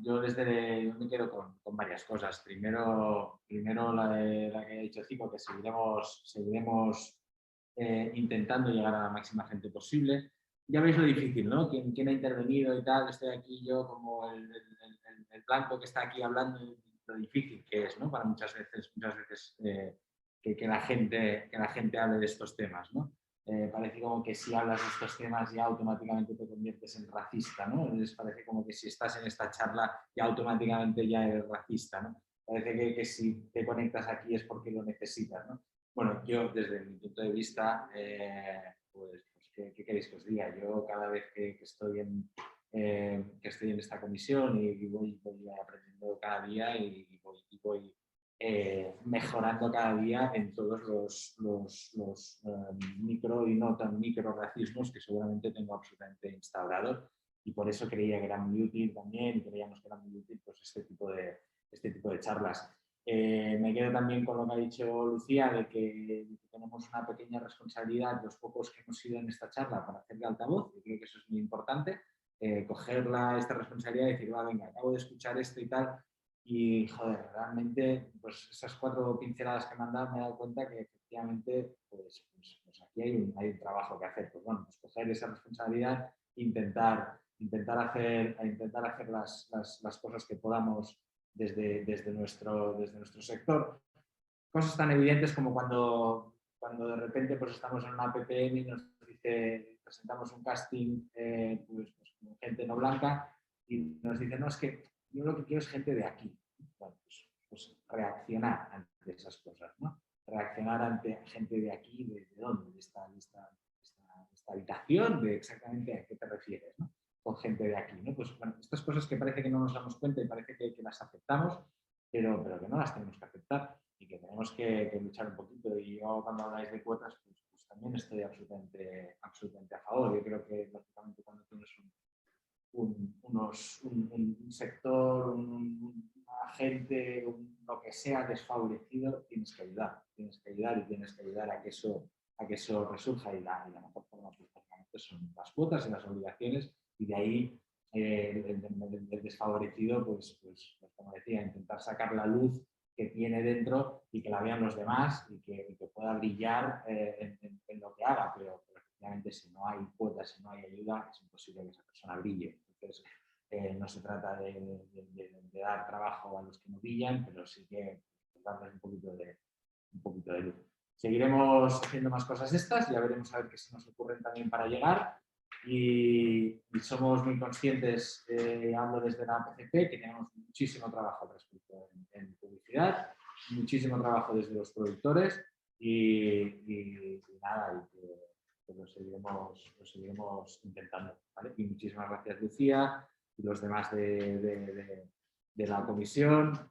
yo me quedo con varias cosas. Primero la que ha dicho Cico, que seguiremos intentando llegar a la máxima gente posible. Ya veis lo difícil, ¿no? ¿Quién ha intervenido y tal? Estoy aquí yo como el blanco que está aquí hablando de lo difícil que es, ¿no? Para muchas veces que la gente hable de estos temas, ¿no? Parece como que si hablas de estos temas ya automáticamente te conviertes en racista, ¿no? Entonces parece como que si estás en esta charla ya automáticamente ya eres racista, ¿no? Parece que si te conectas aquí es porque lo necesitas, ¿no? Bueno, yo desde mi punto de vista, pues ¿qué queréis que os diga? Yo cada vez que estoy en esta comisión y voy aprendiendo cada día y voy mejorando cada día en todos los micro y no tan micro racismos que seguramente tengo absolutamente instaurados, y por eso creía que era muy útil también y creíamos que era muy útil pues, este tipo de charlas. Me quedo también con lo que ha dicho Lucía de que tenemos una pequeña responsabilidad los pocos que hemos ido en esta charla para hacerle altavoz, y creo que eso es muy importante. coger esta responsabilidad y decir, va, venga, acabo de escuchar esto y tal, y joder, realmente pues esas 4 pinceladas que me han dado me he dado cuenta que efectivamente pues aquí hay un trabajo que hacer. Pues bueno, pues coger esa responsabilidad e intentar hacer las cosas que podamos desde nuestro sector. Cosas tan evidentes como cuando de repente pues estamos en una PPM y nos dice, presentamos un casting pues con gente no blanca y nos dicen, no, es que yo lo que quiero es gente de aquí. Bueno, pues reaccionar ante esas cosas, ¿no? Reaccionar ante gente de aquí, ¿de dónde? De esta habitación, de exactamente a qué te refieres, ¿no? Con gente de aquí, ¿no? Pues bueno, estas cosas que parece que no nos damos cuenta y parece que las aceptamos, pero que no las tenemos que aceptar y que tenemos que luchar un poquito. Y yo cuando habláis de cuotas, pues también estoy absolutamente a favor. Yo creo que lógicamente cuando tienes un sector, una gente, lo que sea desfavorecido, tienes que ayudar a que eso resurja, y la mejor forma pues, son las cuotas y las obligaciones, y de ahí el desfavorecido, pues como decía, intentar sacar la luz que tiene dentro y que la vean los demás y que pueda brillar en lo que haga, pero efectivamente si no hay cuotas, si no hay ayuda, es imposible que esa persona brille. Entonces, no se trata de dar trabajo a los que no brillan, pero sí que darles un poquito de luz. Seguiremos haciendo más cosas estas, ya veremos a ver qué se nos ocurren también para llegar, y somos muy conscientes, hablo desde la PCP, que tenemos muchísimo trabajo al respecto en publicidad, muchísimo trabajo desde los productores y nada, y que lo seguiremos intentando, ¿vale? Y muchísimas gracias, Lucía, y los demás de la comisión,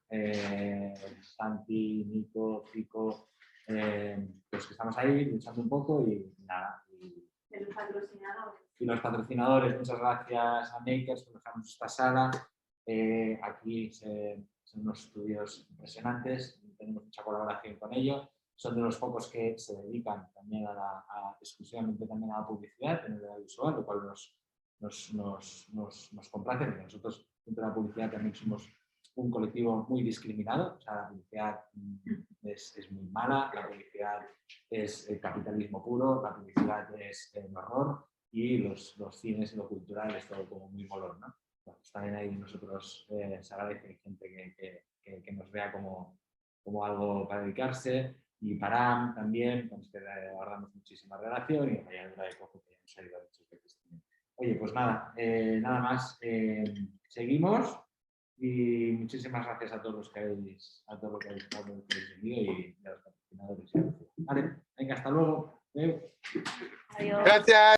Santi, Nico, Fico, pues que estamos ahí luchando un poco y nada. Y los patrocinadores, muchas gracias a Makers por dejarnos esta sala. Aquí son unos estudios impresionantes, tenemos mucha colaboración con ellos. Son de los pocos que se dedican también exclusivamente también a la publicidad en el audiovisual, lo cual nos complace, porque nosotros dentro de la publicidad también somos un colectivo muy discriminado. O sea, la publicidad es muy mala, la publicidad es el capitalismo puro, la publicidad es el horror, y los cines y lo cultural es todo como muy molón, ¿no? Bueno, pues también ahí nosotros se agradece gente que nos vea como algo para dedicarse, y para también, con los que guardamos muchísima relación, y la ayuda de Cojo, que ya nos ha ayudado muchas veces también. Oye, pues nada, nada más, seguimos, y muchísimas gracias a todos los que habéis venido, y a los patrocinadores. Vale, venga, hasta luego. Adiós. Gracias.